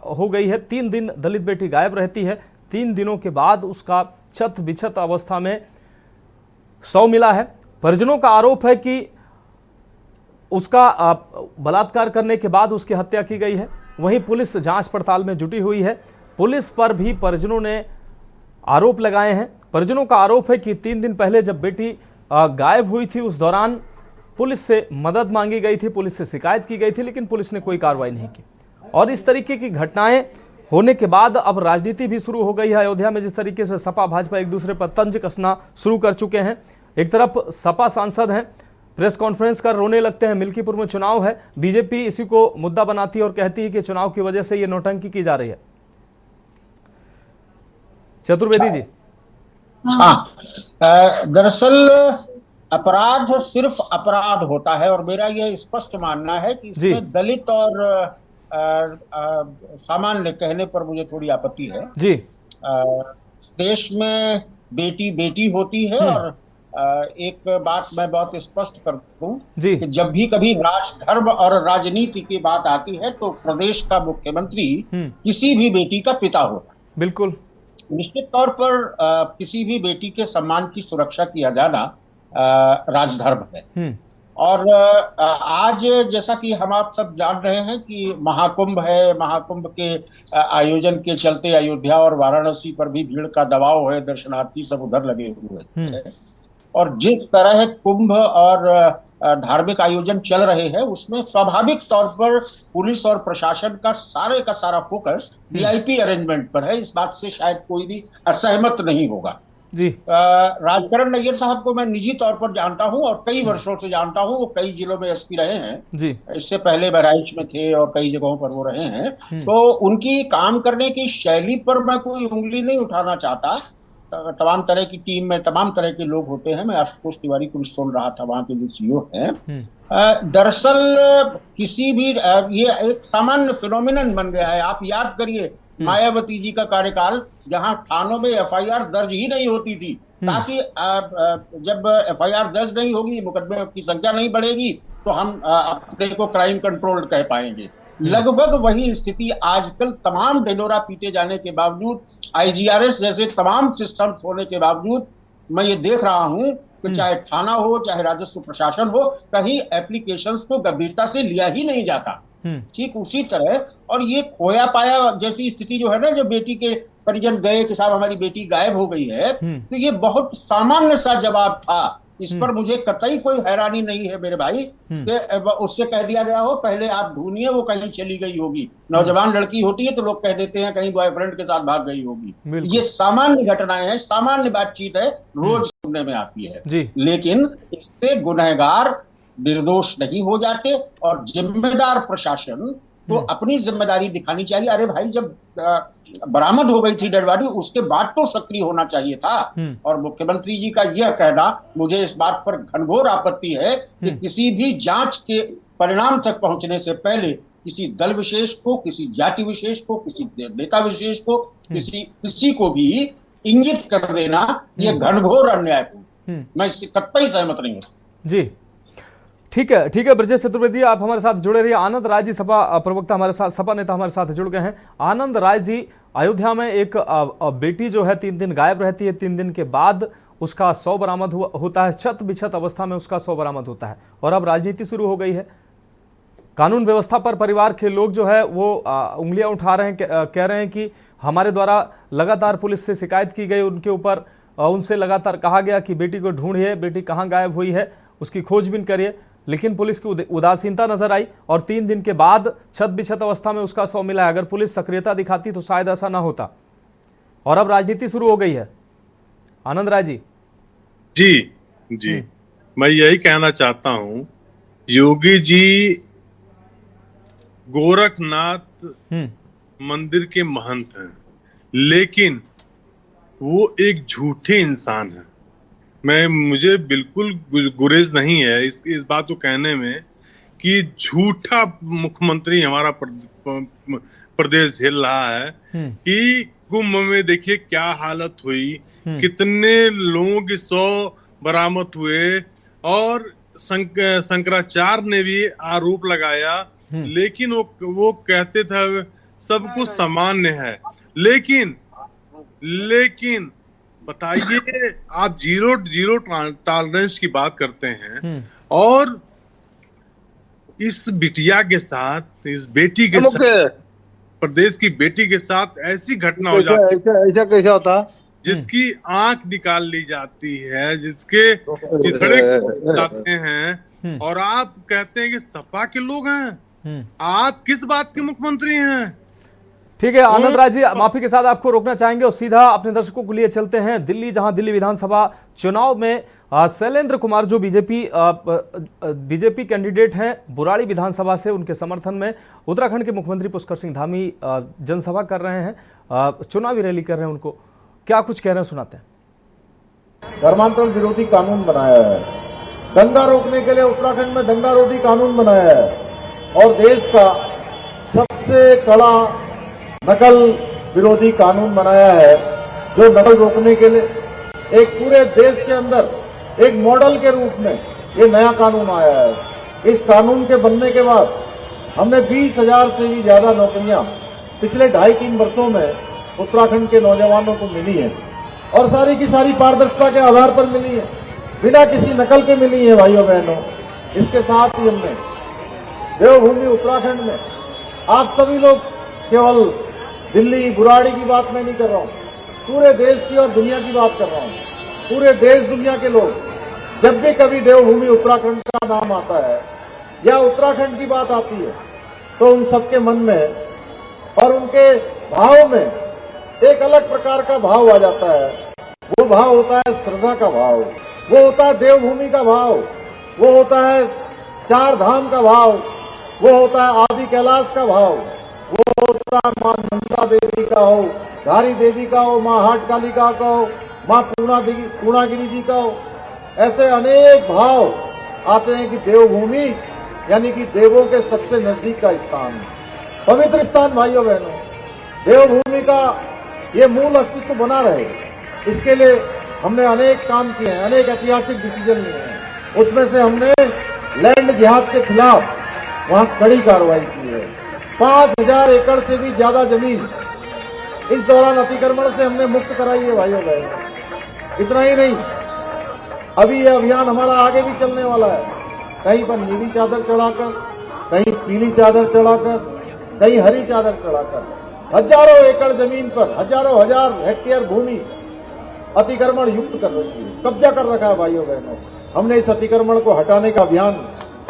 हो गई है। 3 दिन दलित बेटी गायब रहती है। 3 दिनों के बाद उसका छत बिछत अवस्था में शव मिला है। परिजनों का आरोप है कि उसका बलात्कार करने के बाद उसकी हत्या की गई है। वहीं पुलिस जांच पड़ताल में जुटी हुई है। पुलिस पर भी परिजनों ने आरोप लगाए हैं। परिजनों का आरोप है कि 3 दिन पहले जब बेटी गायब हुई थी उस दौरान पुलिस से मदद मांगी गई थी, पुलिस से शिकायत की गई थी, लेकिन पुलिस ने कोई कार्रवाई नहीं की। और इस तरीके की घटनाएं होने के बाद अब राजनीति भी शुरू हो गई है अयोध्या में। जिस तरीके से सपा भाजपा एक दूसरे पर तंज कसना शुरू कर चुके हैं। एक तरफ सपा सांसद हैं, प्रेस कॉन्फ्रेंस कर रोने लगते हैं। मिल्कीपुर में चुनाव है, बीजेपी इसी को मुद्दा बनाती है और कहती है कि चुनाव की वजह से ये नौटंकी की जा रही है। चतुर्वेदी जी। हाँ, दरअसल अपराध सिर्फ अपराध होता है और मेरा यह स्पष्ट मानना है कि इसमें दलित और सामान्य कहने पर मुझे थोड़ी आपत्ति है जी। देश में बेटी बेटी होती है और एक बात मैं बहुत स्पष्ट कर दूं कि जब भी कभी राजधर्म और राजनीति की बात आती है तो प्रदेश का मुख्यमंत्री किसी भी बेटी का पिता होता है। बिल्कुल, निश्चित तौर पर किसी भी बेटी के सम्मान की सुरक्षा किया जाना राजधर्म है। और आज जैसा कि हम आप सब जान रहे हैं कि महाकुंभ है, महाकुंभ के आयोजन के चलते अयोध्या और वाराणसी पर भी भीड़ का दबाव है, दर्शनार्थी सब उधर लगे हुए हैं। और जिस तरह कुंभ और धार्मिक आयोजन चल रहे हैं उसमें स्वाभाविक तौर पर पुलिस और प्रशासन का सारा फोकस वीआईपी अरेंजमेंट पर है। इस बात से शायद कोई भी असहमत नहीं होगा जी। राजकरण नैयर साहब को मैं निजी तौर पर जानता हूं और कई वर्षों से जानता हूं। वो कई जिलों में एसपी रहे हैं जी। इससे पहले बहराइच में थे और कई जगहों पर वो रहे हैं। तो उनकी काम करने की शैली पर मैं कोई उंगली नहीं उठाना चाहता। तमाम तरह की टीम में तमाम तरह के लोग होते हैं। मैं आशुतोष तिवारी को भी सुन रहा था, वहां के जो सीईओ हैं। दरअसल किसी भी ये एक सामान्य फिनोमिनन बन गया है। आप याद करिए मायावती जी का कार्यकाल, जहां थानों में एफआईआर दर्ज ही नहीं होती थी, ताकि जब एफआईआर दर्ज नहीं होगी, मुकदमे की संख्या नहीं बढ़ेगी, तो हम अपने को क्राइम कंट्रोल कह पाएंगे। लगभग वही स्थिति आजकल तमाम ढिंढोरा पीटे जाने के बावजूद, आईजीआरएस जैसे तमाम सिस्टम्स होने के बावजूद मैं ये देख रहा हूं कि चाहे थाना हो चाहे राजस्व प्रशासन हो, कहीं एप्लीकेशंस को गंभीरता से लिया ही नहीं जाता। ठीक उसी तरह और ये खोया पाया जैसी स्थिति जो है ना, जो बेटी के परिजन गए कि साहब हमारी बेटी गायब हो गई है, तो ये बहुत सामान्य सा जवाब था इस पर मुझे कतई कोई हैरानी नहीं है मेरे भाई कि उससे कह दिया गया हो पहले आप ढूंढिए वो कहीं चली गई होगी। नौजवान लड़की होती है तो लोग कह देते हैं कहीं बॉयफ्रेंड के साथ भाग गई होगी। ये सामान्य घटनाएं हैं, सामान्य बातचीत है, रोज सुनने में आती है। लेकिन इससे गुनहगार निर्दोष नहीं हो जाते और जिम्मेदार प्रशासन तो अपनी जिम्मेदारी दिखानी चाहिए। अरे भाई जब बरामद हो गई थी डेड बॉडी उसके बाद तो सक्रिय होना चाहिए था। और मुख्यमंत्री जी का यह कहना, मुझे इस बात पर घनघोर आपत्ति है कि किसी भी जांच के परिणाम तक पहुंचने से पहले किसी दल विशेष को, किसी जाति विशेष को, किसी नेता विशेष को, किसी को भी इंगित कर देना यह घनघोर अन्यायपूर्ण। मैं इससे कतई सहमत नहीं हूं। जी ठीक है ब्रजेश चतुर्वेदी, आप हमारे साथ जुड़े रहिए। आनंद राय जी सपा प्रवक्ता हमारे साथ, सपा नेता हमारे साथ जुड़ गए हैं। आनंद राय जी, अयोध्या में एक बेटी जो है 3 दिन गायब रहती है, 3 दिन के बाद उसका शव बरामद होता है, छत बिछत अवस्था में उसका शव बरामद होता है और अब राजनीति शुरू हो गई है। कानून व्यवस्था पर परिवार के लोग जो है वो उंगलियां उठा रहे हैं, कह रहे हैं कि हमारे द्वारा लगातार पुलिस से शिकायत की गई उनके ऊपर, उनसे लगातार कहा गया कि बेटी को ढूंढिए, बेटी कहाँ गायब हुई है, उसकी खोजबीन करिए, लेकिन पुलिस की उदासीनता नजर आई और 3 दिन के बाद छत बिछत अवस्था में उसका शव मिला है। अगर पुलिस सक्रियता दिखाती तो शायद ऐसा ना होता और अब राजनीति शुरू हो गई है। आनंद राय जी। जी मैं यही कहना चाहता हूं, योगी जी गोरखनाथ मंदिर के महंत हैं, लेकिन वो एक झूठे इंसान हैं। मुझे बिल्कुल गुरेज नहीं है इस बात को कहने में कि झूठा मुख्यमंत्री हमारा प्रदेश झेल रहा है कि कुंभ में देखिए क्या हालत हुई, कितने लोगों की शव बरामद हुए और शंकराचार्य ने भी आरोप लगाया, लेकिन वो कहते थे सब कुछ सामान्य है। लेकिन बताइए, आप जीरो टॉलरेंस की बात करते हैं और इस बिटिया के साथ, इस बेटी के साथ, प्रदेश की बेटी के साथ ऐसी घटना हो जाती है, ऐसा कैसे होता, जिसकी आंख निकाल ली जाती है, जिसके चिथड़े जाते हैं और आप कहते हैं कि सपा के लोग हैं। आप किस बात के मुख्यमंत्री हैं? ठीक है आनंद राय जी, माफी के साथ आपको रोकना चाहेंगे और सीधा अपने दर्शकों के लिए चलते हैं दिल्ली, जहां दिल्ली विधानसभा चुनाव में शैलेंद्र कुमार जो बीजेपी कैंडिडेट हैं बुराड़ी विधानसभा से, उनके समर्थन में उत्तराखंड के मुख्यमंत्री पुष्कर सिंह धामी जनसभा कर रहे हैं, चुनावी रैली कर रहे हैं। उनको क्या कुछ कह रहे हैं सुनाते हैं। धर्मांतरण विरोधी कानून बनाया है, दंगा रोकने के लिए उत्तराखंड में दंगा रोधी कानून बनाया है और देश का सबसे कड़ा नकल विरोधी कानून बनाया है, जो नकल रोकने के लिए एक पूरे देश के अंदर एक मॉडल के रूप में ये नया कानून आया है। इस कानून के बनने के बाद हमने 20,000 से भी ज्यादा नौकरियां पिछले 2.5-3 वर्षों में उत्तराखंड के नौजवानों को मिली है और सारी की सारी पारदर्शिता के आधार पर मिली है, बिना किसी नकल के मिली है भाइयों बहनों। इसके साथ ही हमने देवभूमि उत्तराखंड में, आप सभी लोग, केवल दिल्ली बुराड़ी की बात मैं नहीं कर रहा हूं, पूरे देश की और दुनिया की बात कर रहा हूं। पूरे देश दुनिया के लोग जब भी कभी देवभूमि उत्तराखंड का नाम आता है या उत्तराखंड की बात आती है तो उन सबके मन में और उनके भाव में एक अलग प्रकार का भाव आ जाता है। वो भाव होता है श्रद्धा का भाव, वो होता है देवभूमि का भाव, वो होता है 4 धाम का भाव, वो होता है आदि कैलाश का भाव, वो होता है मां नंदा देवी का हो, धारी देवी का हो, मां हाट कालिका का हो, मां पूर्णागिरी जी का हो। ऐसे अनेक भाव आते हैं कि देवभूमि यानी कि देवों के सबसे नजदीक का स्थान, पवित्र स्थान। भाइयों बहनों, देवभूमि का ये मूल अस्तित्व बना रहे, इसके लिए हमने अनेक काम किए हैं, अनेक ऐतिहासिक डिसीजन लिए हैं। उसमें से हमने लैंड जिहाद के खिलाफ वहां कड़ी कार्रवाई की है। 5,000 एकड़ से भी ज्यादा जमीन इस दौरान अतिक्रमण से हमने मुक्त कराई है भाइयों बहनों। इतना ही नहीं, अभी यह अभियान हमारा आगे भी चलने वाला है। कहीं पर नीली चादर चढ़ाकर, कहीं पीली चादर चढ़ाकर, कहीं हरी चादर चढ़ाकर हजारों एकड़ जमीन पर हजार हेक्टेयर भूमि अतिक्रमण युक्त कर रखी है, कब्जा कर रखा है भाइयों बहनों। हमने इस अतिक्रमण को हटाने का अभियान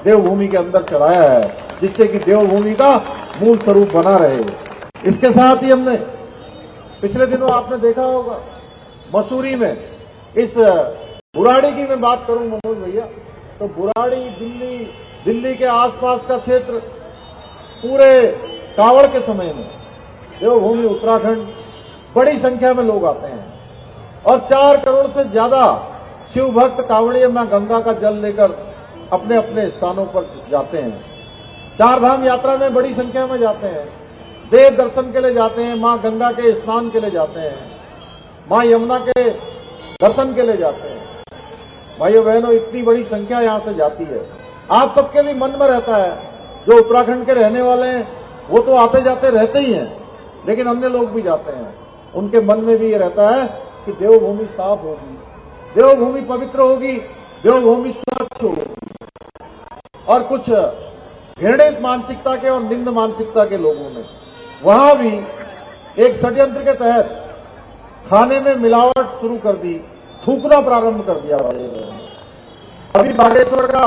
देवभूमि के अंदर चलाया है, जिससे कि देवभूमि का मूल स्वरूप बना रहे। इसके साथ ही हमने पिछले दिनों आपने देखा होगा मसूरी में इस बुराड़ी की मैं बात करूं मनोज भैया, तो बुराड़ी दिल्ली के आसपास का क्षेत्र पूरे कावड़ के समय में देवभूमि उत्तराखंड बड़ी संख्या में लोग आते हैं और 4 करोड़ से ज्यादा शिव भक्त कांवड़िए मां गंगा का जल लेकर अपने अपने स्थानों पर जाते हैं। 4 धाम यात्रा में बड़ी संख्या में जाते हैं, देव दर्शन के लिए जाते हैं, मां गंगा के स्नान के लिए जाते हैं, मां यमुना के दर्शन के लिए जाते हैं। भाइयों बहनों, इतनी बड़ी संख्या यहां से जाती है। आप सबके भी मन में रहता है, जो उत्तराखंड के रहने वाले हैं वो तो आते जाते रहते ही हैं, लेकिन अन्य लोग भी जाते हैं, उनके मन में भी ये रहता है कि देवभूमि साफ होगी, देवभूमि पवित्र होगी, देवभूमि स्वच्छ होगी। और कुछ घृणित मानसिकता के और निम्न मानसिकता के लोगों ने वहां भी एक षड्यंत्र के तहत खाने में मिलावट शुरू कर दी, थूकना प्रारंभ कर दिया। अभी बागेश्वर का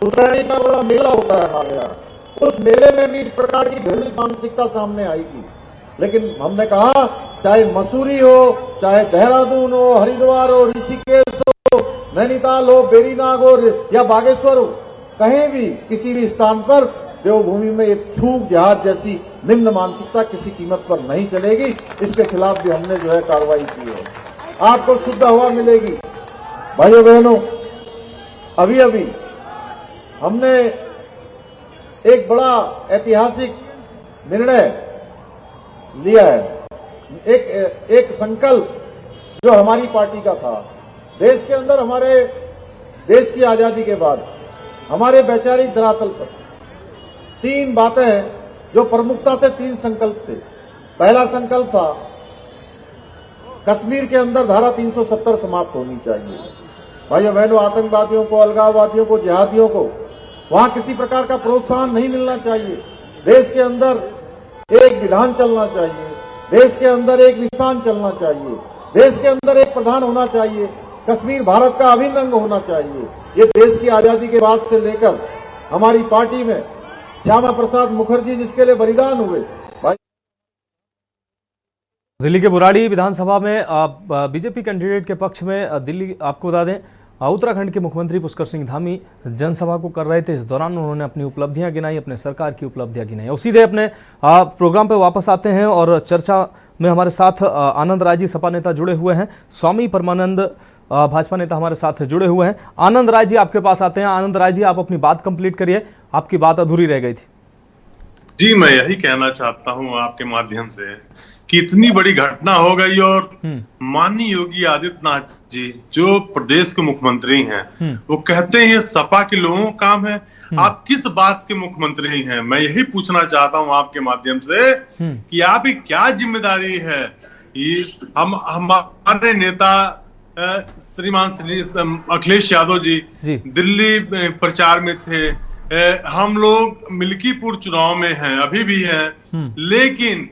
उत्तरायणी का बड़ा मेला होता है हमारे यहाँ, उस मेले में भी इस प्रकार की घृणित मानसिकता सामने आई थी। लेकिन हमने कहा चाहे मसूरी हो, चाहे देहरादून हो, हरिद्वार हो, ऋषिकेश हो, नैनीताल हो, बेरीनाग हो या बागेश्वर हो, कहीं भी किसी भी स्थान पर देवभूमि में ये थूक जहाज जैसी निम्न मानसिकता किसी कीमत पर नहीं चलेगी। इसके खिलाफ भी हमने जो है कार्रवाई की है। आपको शुद्ध हवा मिलेगी। भाइयों बहनों, अभी अभी हमने एक बड़ा ऐतिहासिक निर्णय लिया है, एक संकल्प जो हमारी पार्टी का था। देश के अंदर, हमारे देश की आजादी के बाद हमारे वैचारिक धरातल पर 3 बातें जो प्रमुखता से 3 संकल्प थे। पहला संकल्प था कश्मीर के अंदर धारा 370 समाप्त होनी चाहिए। भाइयों बहनों, आतंकवादियों को, अलगाववादियों को, जिहादियों को वहां किसी प्रकार का प्रोत्साहन नहीं मिलना चाहिए। देश के अंदर एक विधान चलना चाहिए, देश के अंदर एक निशान चलना चाहिए, देश के अंदर एक प्रधान होना चाहिए, कश्मीर भारत का अभिन्न अंग होना चाहिए। ये देश की आजादी के बाद से लेकर हमारी पार्टी में श्यामा प्रसाद मुखर्जी जिसके लिए बलिदान हुए। दिल्ली के बुराड़ी विधानसभा में बीजेपी कैंडिडेट के पक्ष में दिल्ली, आपको बता दें, उत्तराखंड के मुख्यमंत्री पुष्कर सिंह धामी जनसभा को कर रहे थे। इस दौरान उन्होंने अपनी उपलब्धियां गिनाई, अपने सरकार की उपलब्धियां गिनाई। और सीधे अपने प्रोग्राम पे वापस आते हैं और चर्चा में हमारे साथ आनंद राय जी सपा नेता जुड़े हुए हैं, स्वामी परमानंद भाजपा नेता हमारे साथ जुड़े हुए हैं। आनंद राय जी आपके पास आते हैं। आनंद राय जी, आप अपनी बात कंप्लीट करिए, आपकी बात अधूरी रह गई थी। जी, मैं यही कहना चाहता हूं आपके माध्यम से कि इतनी बड़ी घटना हो गई और माननीय योगी आदित्यनाथ जी जो प्रदेश के मुख्यमंत्री हैं, वो कहते हैं सपा के लोगों का काम है। आप किस बात के मुख्यमंत्री हैं? मैं यही पूछना चाहता हूं आपके माध्यम से कि आपकी क्या जिम्मेदारी है? ये हमारे नेता श्रीमान अखिलेश यादव जी दिल्ली प्रचार में थे, हम लोग मिल्कीपुर चुनाव में हैं, अभी भी हैं, लेकिन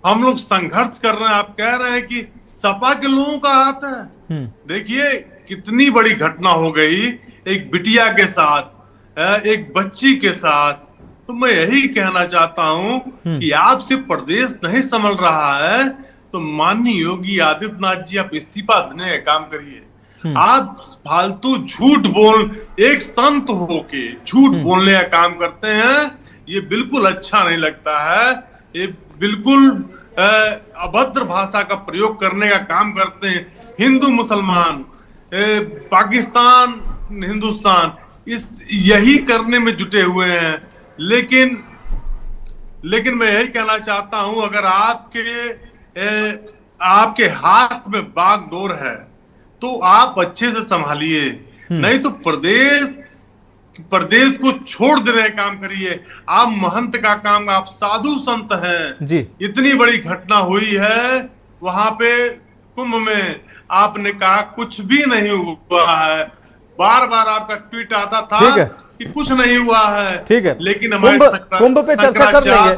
हम लोग संघर्ष कर रहे हैं। आप कह रहे हैं कि सपा के लोगों का हाथ है। देखिए कितनी बड़ी घटना हो गई एक बिटिया के साथ, एक बच्ची के साथ। तो मैं यही कहना चाहता हूं कि आपसे प्रदेश नहीं संभल रहा है तो माननीय योगी आदित्यनाथ जी आप इस्तीफा देने का काम करिए। आप फालतू झूठ एक संत होके झूठ बोलने का काम करते हैं, ये बिल्कुल अच्छा नहीं लगता है। ये बिल्कुल अभद्र भाषा का प्रयोग करने का काम करते हैं। हिंदू मुसलमान, पाकिस्तान हिंदुस्तान, इस यही करने में जुटे हुए हैं। लेकिन मैं यही कहना चाहता हूं, अगर आपके हाथ में बागडोर है तो आप अच्छे से संभालिए, नहीं तो प्रदेश को छोड़ देने का काम करिए। आप महंत का काम, आप साधु संत हैं जी। इतनी बड़ी घटना हुई है वहां पे कुंभ में, आपने कहा कुछ भी नहीं हुआ है। बार बार आपका ट्वीट आता था कि कुछ नहीं हुआ है, ठीक है, लेकिन हमारे कुंभ पे चर्चा कर लेंगे।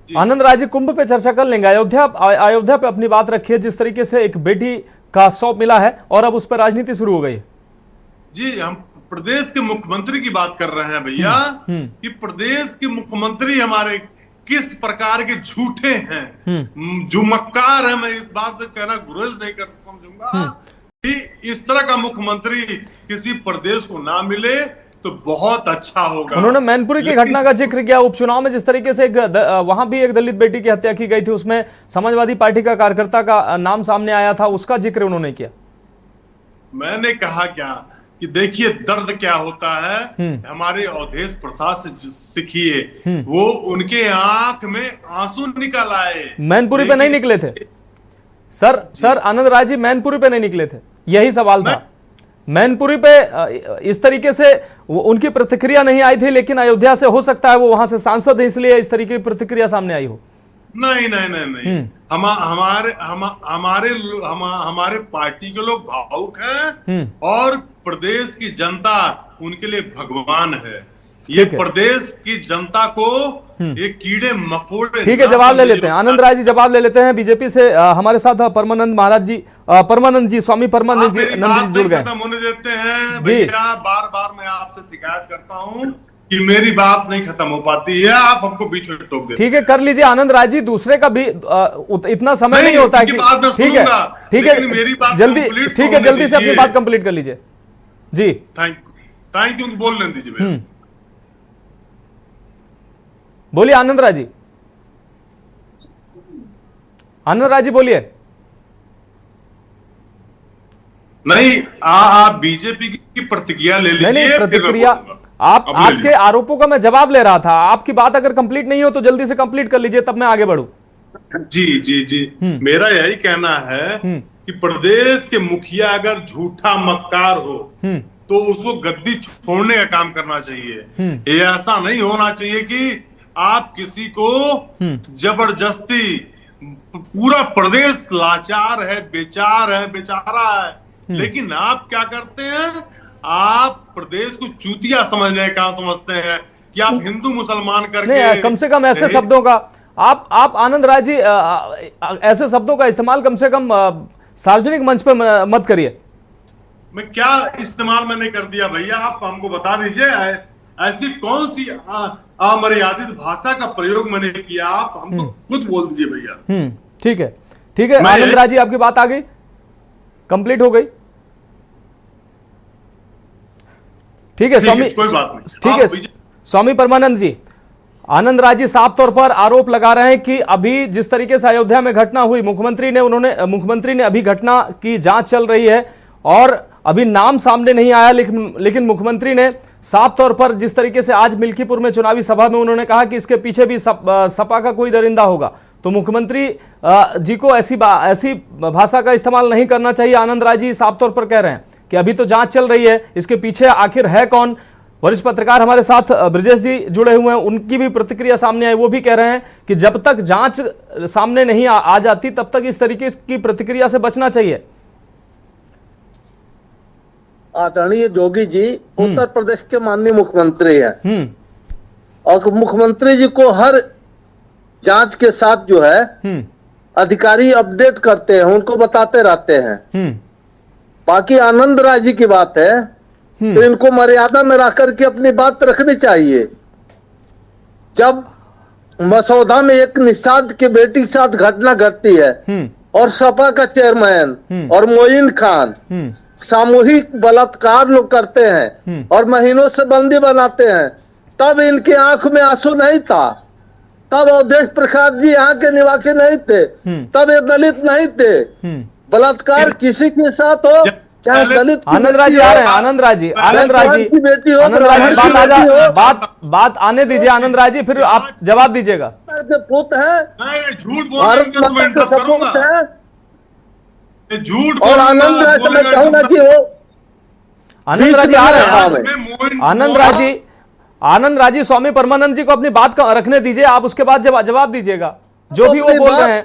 आनंद राय जी, कुंभ पे चर्चा कर लेंगे। अयोध्या पे अपनी बात रखिए। जिस तरीके से एक बेटी का सौंप मिला है और अब उस पर राजनीति शुरू हो गई है। जी, हम प्रदेश के मुख्यमंत्री की बात कर रहे हैं भैया कि प्रदेश के मुख्यमंत्री हमारे किस प्रकार के झूठे हैं, जो मक्कार है। मैं इस बात से कहना गुरेज नहीं कर समझूंगा कि इस तरह का मुख्यमंत्री किसी प्रदेश को ना मिले तो बहुत अच्छा होगा। उन्होंने मैनपुरी की घटना का जिक्र किया, उपचुनाव में जिस तरीके से वहां भी एक दलित बेटी की हत्या की गई थी, उसमें समाजवादी पार्टी का कार्यकर्ता का नाम सामने आया था, उसका जिक्र उन्होंने किया। मैंने कहा क्या कि देखिए दर्द क्या होता है, हमारे अवधेश प्रसाद से सीखिए, वो उनके आंख में आंसू निकल आए। मैनपुरी पे नहीं निकले थे सर आनंद राय जी, मैनपुरी पे नहीं निकले थे, यही सवाल था। मैनपुरी पे इस तरीके से उनकी प्रतिक्रिया नहीं आई थी, लेकिन अयोध्या से हो सकता है वो वहां से सांसद है, इसलिए इस तरीके की प्रतिक्रिया सामने आई हो। नहीं नहीं नहीं नहीं, हमारे पार्टी के लोग भावुक हैं और प्रदेश की जनता उनके लिए भगवान है। ये प्रदेश की जनता को ये कीड़े मकोड़े। ठीक है, जवाब ले लेते हैं आनंद राय जी, जवाब ले लेते हैं। बीजेपी से हमारे साथ परमानंद जी स्वामी परमानंद जी जुड़ गए। खत्म होने देते हैं भैया, बार बार मैं आपसे शिकायत करता हूँ कि मेरी बात नहीं खत्म हो पाती है, आप हमको बीच में टोक देते। ठीक है, कर लीजिए आनंद राय जी, दूसरे का भी इतना समय नहीं होता है कि ठीक है जल्दी, ठीक है जल्दी से अपनी बात कंप्लीट कर लीजिए जी। थैंक यू, बोलने दीजिए। बोलिए आनंद राय जी, आनंद राय जी बोलिए। नहीं, आप बीजेपी की प्रतिक्रिया ले लीजिए। नहीं, प्रतिक्रिया आपके आरोपों का मैं जवाब ले रहा था। आपकी बात अगर कंप्लीट नहीं हो तो जल्दी से कंप्लीट कर लीजिए, तब मैं आगे बढ़ूं। जी जी जी, मेरा यही कहना है कि प्रदेश के मुखिया अगर झूठा मक्कार हो तो उसको गद्दी छोड़ने का काम करना चाहिए। ये ऐसा नहीं होना चाहिए कि आप किसी को जबरदस्ती, पूरा प्रदेश लाचार है, बेचार है, बेचारा है, लेकिन आप क्या करते हैं, आप प्रदेश को चूतिया समझने का समझते हैं कि आप हिंदू मुसलमान करके। कम से कम ऐसे शब्दों का आप आनंद राय जी ऐसे शब्दों का इस्तेमाल कम से कम सार्वजनिक मंच पे मत करिए। मैं क्या इस्तेमाल मैंने कर दिया भैया, आप हमको बता दीजिए ऐसी कौन सी अमर्यादित भाषा का प्रयोग मैंने किया, आप हमको खुद बोल दीजिए भैया। ठीक है, ठीक है आनंद राय जी, आपकी बात आ गई, कंप्लीट हो गई। ठीक है स्वामी, ठीक है स्वामी परमानंद जी, आनंद राय जी साफ तौर पर आरोप लगा रहे हैं कि अभी जिस तरीके से अयोध्या में घटना हुई, मुख्यमंत्री ने अभी घटना की जांच चल रही है और अभी नाम सामने नहीं आया, लेकिन मुख्यमंत्री ने साफ तौर पर जिस तरीके से आज मिल्कीपुर में चुनावी सभा में उन्होंने कहा कि इसके पीछे भी सपा का कोई दरिंदा होगा, तो मुख्यमंत्री जी को ऐसी भाषा का इस्तेमाल नहीं करना चाहिए। आनंद राय जी साफ तौर पर कह रहे हैं कि अभी तो जांच चल रही है, इसके पीछे आखिर है कौन। वरिष्ठ पत्रकार हमारे साथ ब्रजेश जी जुड़े हुए हैं, उनकी भी प्रतिक्रिया सामने आई। वो भी कह रहे हैं कि जब तक जांच सामने नहीं आ जाती तब तक इस तरीके की प्रतिक्रिया से बचना चाहिए। आदरणीय योगी जी उत्तर प्रदेश के माननीय मुख्यमंत्री हैं और मुख्यमंत्री जी को हर जांच के साथ जो है अधिकारी अपडेट करते हैं, उनको बताते रहते हैं। बाकी आनंद राय जी की बात है तो इनको मर्यादा में रख करके अपनी बात रखनी चाहिए। जब मसौदा में एक निषाद के बेटी के साथ घटना घटती है और सपा का चेयरमैन और मोइन खान सामूहिक बलात्कार लोग करते हैं और महीनों से बंदी बनाते हैं, तब इनके आंख में आंसू नहीं था, तब अवधेश प्रसाद जी यहाँ के निवासी नहीं थे, तब ये दलित नहीं थे। बलात्कार किसी के साथ हो, चाहे दलित आनंद राय जी आ रहे हैं, आनंद राय जी की बेटी हो, बात आने दीजिए आनंद राय जी, फिर आप जवाब दीजिएगा। पुत है, झूठ भारत माता के सपूत है झूठ और आनंद राय को मैं कहूंगा कि वो आनंद राय जी आ रहे हैं। आनंद राय जी स्वामी परमानंद जी को अपनी बात रखने दीजिए, आप उसके बाद जवाब दीजिएगा जो भी वो बोल रहे हैं।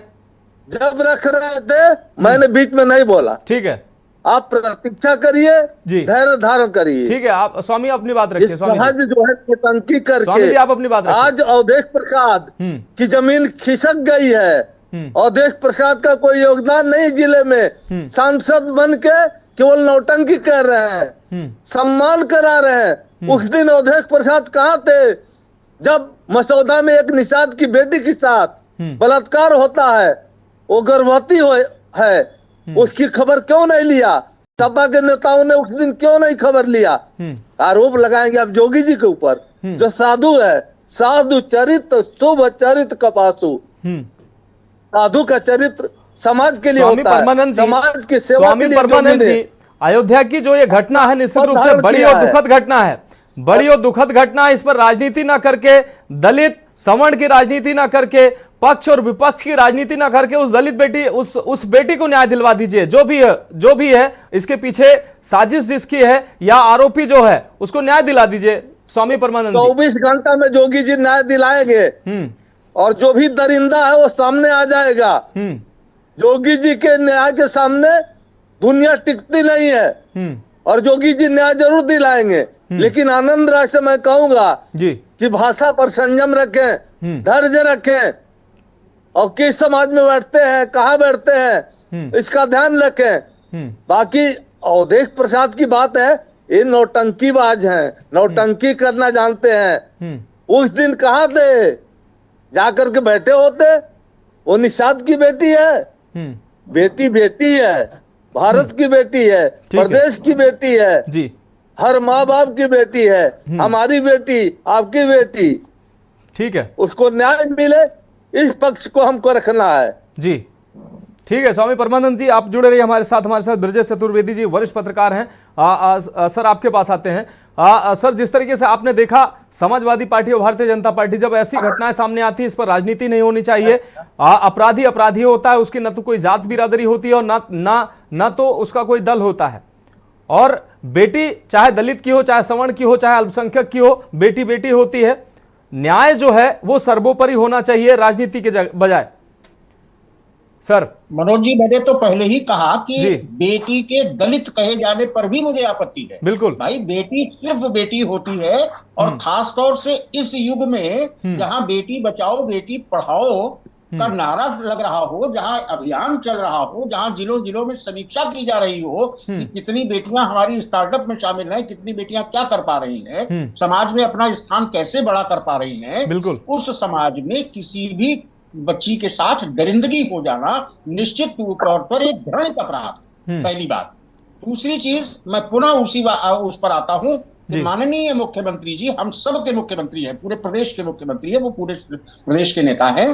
जब रख रहे थे मैंने बीच में नहीं बोला। ठीक है, आप प्रतीक्षा करिए, धैर्य धारण करिए। ठीक है, आप स्वामी अपनी बात रखिए। जो है नौटंकी करके आप अपनी बात आज अवधेश प्रसाद की जमीन खिसक गई है, अवधेश प्रसाद का कोई योगदान नहीं जिले में। सांसद बन के केवल नौटंकी कर रहे हैं, सम्मान करा रहे हैं। उस दिन अवधेश प्रसाद कहाँ थे जब मसौदा में एक निषाद की बेटी के साथ बलात्कार होता है, वो गर्भवती है, उसकी खबर क्यों नहीं लिया? सपा के नेताओं ने उस दिन क्यों नहीं खबर लिया? आरोप लगाएंगे अब जोगी जी के ऊपर, जो साधु है, साधु चरित्र शुभ चरित्र कपासु। साधु का चरित्र समाज के लिए होता है, समाज की सेवा के लिए। परमानंद जी, अयोध्या की जो ये घटना है निश्चित रूप से बड़ी और दुखद घटना है, बड़ी और दुखद घटना है। इस पर राजनीति ना करके, दलित सवर्ण की राजनीति ना करके, पक्ष और विपक्ष की राजनीति ना करके उस दलित बेटी, उस बेटी को न्याय दिलवा दीजिए। जो भी है इसके पीछे साजिश जिसकी है या आरोपी जो है उसको न्याय दिला दीजिए। स्वामी परमानंद 24 घंटा में जोगी जी न्याय दिलाएंगे और जो भी दरिंदा है वो सामने आ जाएगा। जोगी जी के न्याय के सामने दुनिया टिकती नहीं है और जोगी जी न्याय जरूर दिलाएंगे। लेकिन आनंद राज से मैं कहूंगा कि भाषा पर संयम रखें, धैर्य रखें और किस समाज में बैठते हैं, कहाँ बैठते हैं, इसका ध्यान रखें। बाकी अवधेश प्रसाद की बात है, ये नौटंकीबाज हैं, नौटंकी करना जानते हैं। उस दिन कहाँ थे? जाकर के बैठे होते। वो निषाद की बेटी है, बेटी बेटी है, भारत की बेटी है, प्रदेश की बेटी है जी, हर माँ बाप की बेटी है, हमारी बेटी, आपकी बेटी। ठीक है, उसको न्याय मिले, इस पक्ष को हमको रखना है जी। ठीक है स्वामी परमानंद जी, आप जुड़े रहिए हमारे साथ ब्रजेश चतुर्वेदी जी वरिष्ठ पत्रकार हैं। सर आपके पास आते हैं। सर, जिस तरीके से आपने देखा समाजवादी पार्टी और भारतीय जनता पार्टी जब ऐसी घटनाएं सामने आती है, इस पर राजनीति नहीं होनी चाहिए। अपराधी अपराधी होता है, उसकी न तो कोई जात बिरादरी होती है और ना तो उसका कोई दल होता है। और बेटी चाहे दलित की हो, चाहे सवर्ण की हो, चाहे अल्पसंख्यक की हो, बेटी बेटी होती है। न्याय जो है वो सर्वोपरि होना चाहिए राजनीति के बजाय। सर मनोज जी, मैंने तो पहले ही कहा कि बेटी के दलित कहे जाने पर भी मुझे आपत्ति है। बिल्कुल भाई, बेटी सिर्फ बेटी होती है और खास तौर से इस युग में जहां बेटी बचाओ बेटी पढ़ाओ का नारा लग रहा हो, जहां अभियान चल रहा हो, जहां जिलों जिलों में समीक्षा की जा रही हो कि कितनी बेटियां हमारी स्टार्टअप में शामिल हैं, कितनी बेटियां क्या कर पा रही हैं, समाज में अपना स्थान कैसे बड़ा कर पा रही हैं, बिल्कुल उस समाज में किसी भी बच्ची के साथ दरिंदगी हो जाना निश्चित तौर पर एक घृणित अपराध, पहली बात। दूसरी चीज, मैं पुनः उस पर आता हूं कि माननीय मुख्यमंत्री जी हम सब के मुख्यमंत्री हैं, पूरे प्रदेश के मुख्यमंत्री है, वो पूरे प्रदेश के नेता हैं।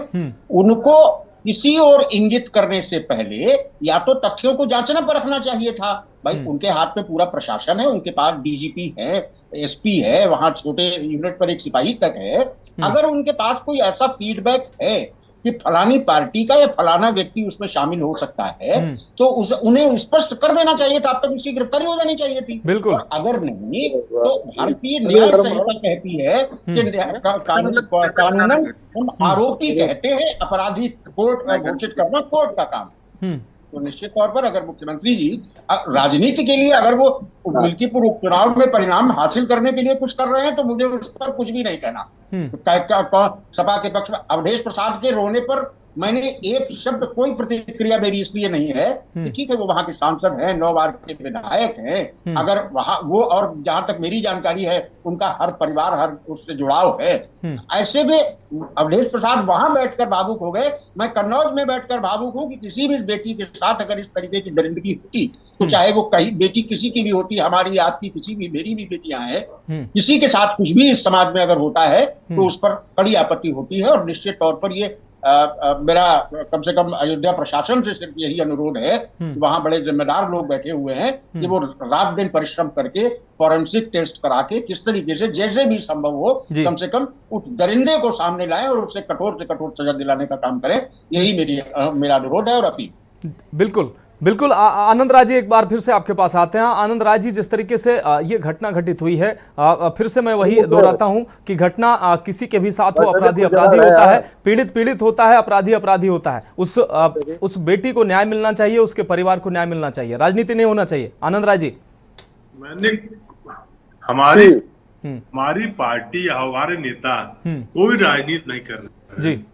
उनको किसी और इंगित करने से पहले या तो तथ्यों को जांचना पर रखना चाहिए था। भाई, उनके हाथ में पूरा प्रशासन है, उनके पास डीजीपी है, एसपी है, वहां छोटे यूनिट पर एक सिपाही तक है। अगर उनके पास कोई ऐसा फीडबैक है कि फलानी पार्टी का या फलाना व्यक्ति उसमें शामिल हो सकता है, तो उन्हें स्पष्ट कर देना चाहिए था, अब तक उसकी गिरफ्तारी हो जानी चाहिए थी। बिल्कुल। और अगर नहीं तो भारतीय न्याय संहिता कहती है कि कानूनन हम आरोपी कहते हैं, अपराधी कोर्ट घोषित करना कोर्ट का काम। तो निश्चित तौर पर अगर मुख्यमंत्री जी राजनीति के लिए अगर वो मिल्कीपुर उपचुनाव में परिणाम हासिल करने के लिए कुछ कर रहे हैं तो मुझे उस पर कुछ भी नहीं कहना। सपा के पक्ष में अवधेश प्रसाद के रोने पर मैंने एक शब्द, कोई प्रतिक्रिया मेरी इसलिए नहीं है कि ठीक है वो वहां के सांसद हैं, 9 बार के विधायक हैं, अगर वहां वो, और जहां तक मेरी जानकारी है उनका हर परिवार हर उससे जुड़ाव है, ऐसे में अवधेश प्रसाद वहां बैठकर भावुक हो गए। मैं कन्नौज में बैठकर भावुक हूं कि किसी भी बेटी के साथ अगर इस तरीके की दरिंदगी होती, तो चाहे वो कहीं बेटी किसी की भी होती, हमारी आपकी किसी भी, मेरी भी बेटियां हैं, किसी के साथ कुछ भी इस समाज में अगर होता है तो उस पर कड़ी आपत्ति होती है। और निश्चित तौर पर ये मेरा कम से कम अयोध्या प्रशासन से सिर्फ यही अनुरोध है कि वहां बड़े जिम्मेदार लोग बैठे हुए हैं कि वो रात दिन परिश्रम करके फॉरेंसिक टेस्ट करा के किस तरीके से जैसे भी संभव हो कम से कम उस दरिंदे को सामने लाएं और उसे कठोर से कठोर सजा दिलाने का काम करें। यही मेरा अनुरोध है और अपील। बिल्कुल बिल्कुल। आनंद राज जी, एक बार फिर से आपके पास आते हैं। आनंद राज जी, जिस तरीके से ये घटना घटित हुई है, फिर से मैं वही दोहराता हूं कि घटना किसी के भी साथ हो, अपराधी अपराधी होता है, पीड़ित पीड़ित होता है, अपराधी अपराधी होता है। उस बेटी को न्याय मिलना चाहिए, उसके परिवार को न्याय मिलना चाहिए, राजनीति नहीं होना चाहिए। आनंद राज जी, हमारी पार्टी या हमारे नेता कोई राजनीति नहीं कर रहे जी,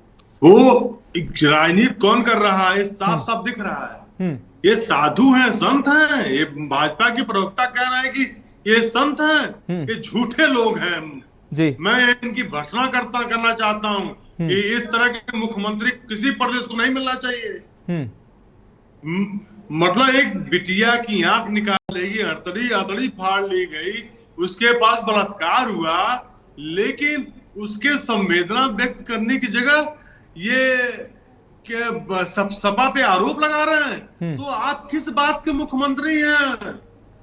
वो राजनीति कौन कर रहा है, साफ साफ दिख रहा है। ये साधु हैं, संत हैं। ये भाजपा के प्रवक्ता कह रहे हैं कि ये संत हैं, ये झूठे लोग हैं जी। मैं इनकी भर्त्सना करना चाहता हूं कि इस तरह के मुख्यमंत्री किसी प्रदेश को नहीं मिलना चाहिए। मतलब एक बिटिया की आंख निकाल ली, हथड़ी फाड़ ली गई, उसके पास बलात्कार हुआ, लेकिन उसके संवेदना व्यक्त करने की जगह ये सपा पे आरोप लगा रहे हैं। तो आप किस बात के मुख्यमंत्री हैं?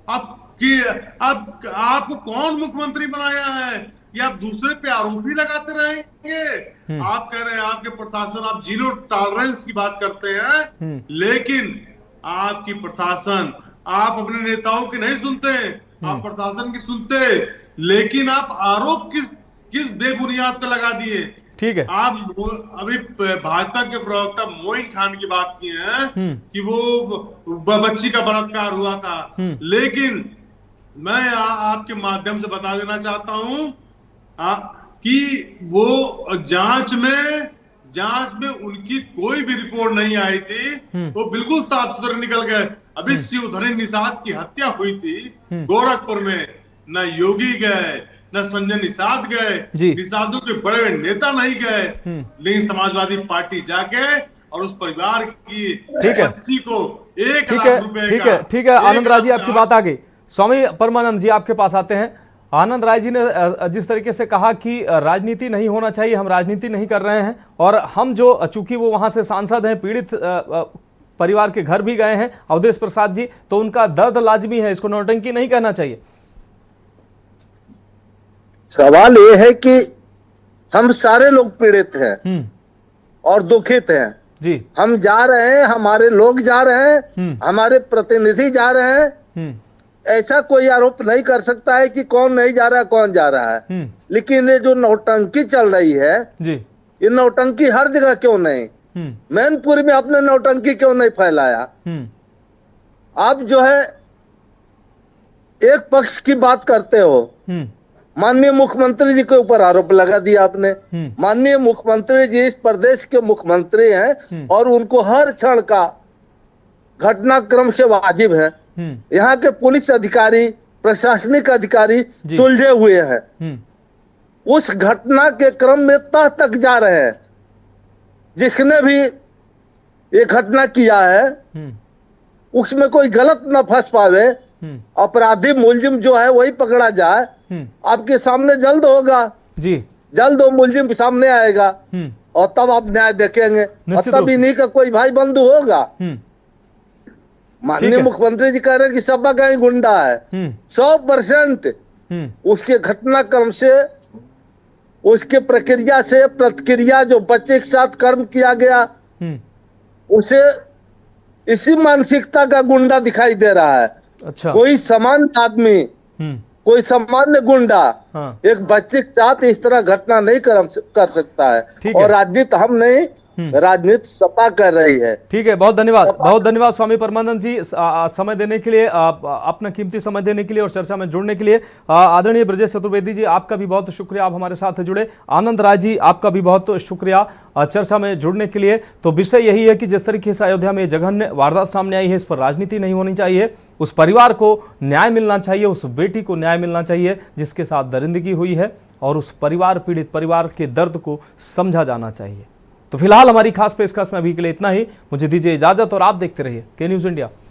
आपको कौन मुख्यमंत्री बनाया है? या आप दूसरे पे आरोप ही लगाते रहेंगे? आप कह रहे हैं आपके प्रशासन, आप जीरो टॉलरेंस की बात करते हैं, लेकिन आपकी प्रशासन, आप अपने नेताओं की नहीं सुनते, आप प्रशासन की सुनते, लेकिन आप आरोप किस बेबुनियाद पे लगा दिए? ठीक है। आप अभी भाजपा के प्रवक्ता मोइन खान की बात की है कि वो बच्ची का बलात्कार हुआ था, लेकिन मैं आपके माध्यम से बता देना चाहता हूं कि वो जांच में उनकी कोई भी रिपोर्ट नहीं आई थी, वो बिल्कुल साफ सुथरे निकल गए। अभी शिवधनी निषाद की हत्या हुई थी गोरखपुर में, न योगी गए, न संजय निषाद गए, निषादों के बड़े नेता नहीं गए, लेकिन समाजवादी पार्टी जाके और उस परिवार की बच्ची को 1 लाख रुपए ठीक है आनंद राय जी, आपकी बात आ गई। स्वामी परमानंद जी आपके पास आते हैं। आनंद राय जी ने जिस तरीके से कहा कि राजनीति नहीं होना चाहिए, हम राजनीति नहीं कर रहे हैं, और हम जो चूंकि वो वहां से सांसद हैं, पीड़ित परिवार के घर भी गए हैं अवधेश प्रसाद जी, तो उनका दर्द लाजमी है, इसको नौटंकी नहीं कहना चाहिए। सवाल ये है कि हम सारे लोग पीड़ित हैं और दुखित हैं जी। हम जा रहे हैं, हमारे लोग जा रहे हैं, हमारे प्रतिनिधि जा रहे हैं। ऐसा कोई आरोप नहीं कर सकता है कि कौन नहीं जा रहा है, कौन जा रहा है। लेकिन ये जो नौटंकी चल रही है जी, ये नौटंकी हर जगह क्यों नहीं? मैनपुरी में आपने नौटंकी क्यों नहीं फैलाया? आप जो है एक पक्ष की बात करते हो, माननीय मुख्यमंत्री जी के ऊपर आरोप लगा दिया आपने। माननीय मुख्यमंत्री जी इस प्रदेश के मुख्यमंत्री हैं और उनको हर क्षण का घटनाक्रम से वाजिब है। यहाँ के पुलिस अधिकारी, प्रशासनिक अधिकारी सुलझे हुए हैं, उस घटना के क्रम में तह तक जा रहे हैं। जिसने भी ये घटना किया है उसमें कोई गलत न फंस पावे, अपराधी मुलजिम जो है वही पकड़ा जाए। आपके सामने जल्द होगा जी, जल्द वो मुलजिम सामने आएगा और तब आप न्याय देखेंगे, और तब इन्हीं का कोई भाई बंधु होगा। माननीय मुख्यमंत्री जी कह रहे हैं कि सपा का ही गुंडा है। 100% उसके घटनाक्रम से, उसके प्रक्रिया से, प्रतिक्रिया जो बच्चे के साथ कर्म किया गया, उसे इसी मानसिकता का गुंडा दिखाई दे रहा है। अच्छा। कोई सामान्य आदमी, कोई सामान्य गुंडा एक बच्चे के साथ इस तरह घटना नहीं कर सकता है। और राजनीति हम नहीं, राजनीति सपा कर रही है। ठीक है, बहुत धन्यवाद, बहुत धन्यवाद स्वामी परमानंद जी, समय देने के लिए, अपना कीमती समय देने के लिए और चर्चा में जुड़ने के लिए। आदरणीय ब्रजेश चतुर्वेदी जी, आपका भी बहुत शुक्रिया, आप हमारे साथ जुड़े। आनंद राय जी, आपका भी बहुत शुक्रिया चर्चा में जुड़ने के लिए। तो विषय यही है कि जिस तरीके से अयोध्या में जघन्य वारदात सामने आई है, इस पर राजनीति नहीं होनी चाहिए। उस परिवार को न्याय मिलना चाहिए, उस बेटी को न्याय मिलना चाहिए जिसके साथ दरिंदगी हुई है, और उस परिवार, पीड़ित परिवार के दर्द को समझा जाना चाहिए। तो फिलहाल हमारी खास पेशकश में अभी के लिए इतना ही। मुझे दीजिए इजाजत और आप देखते रहिए के न्यूज़ इंडिया।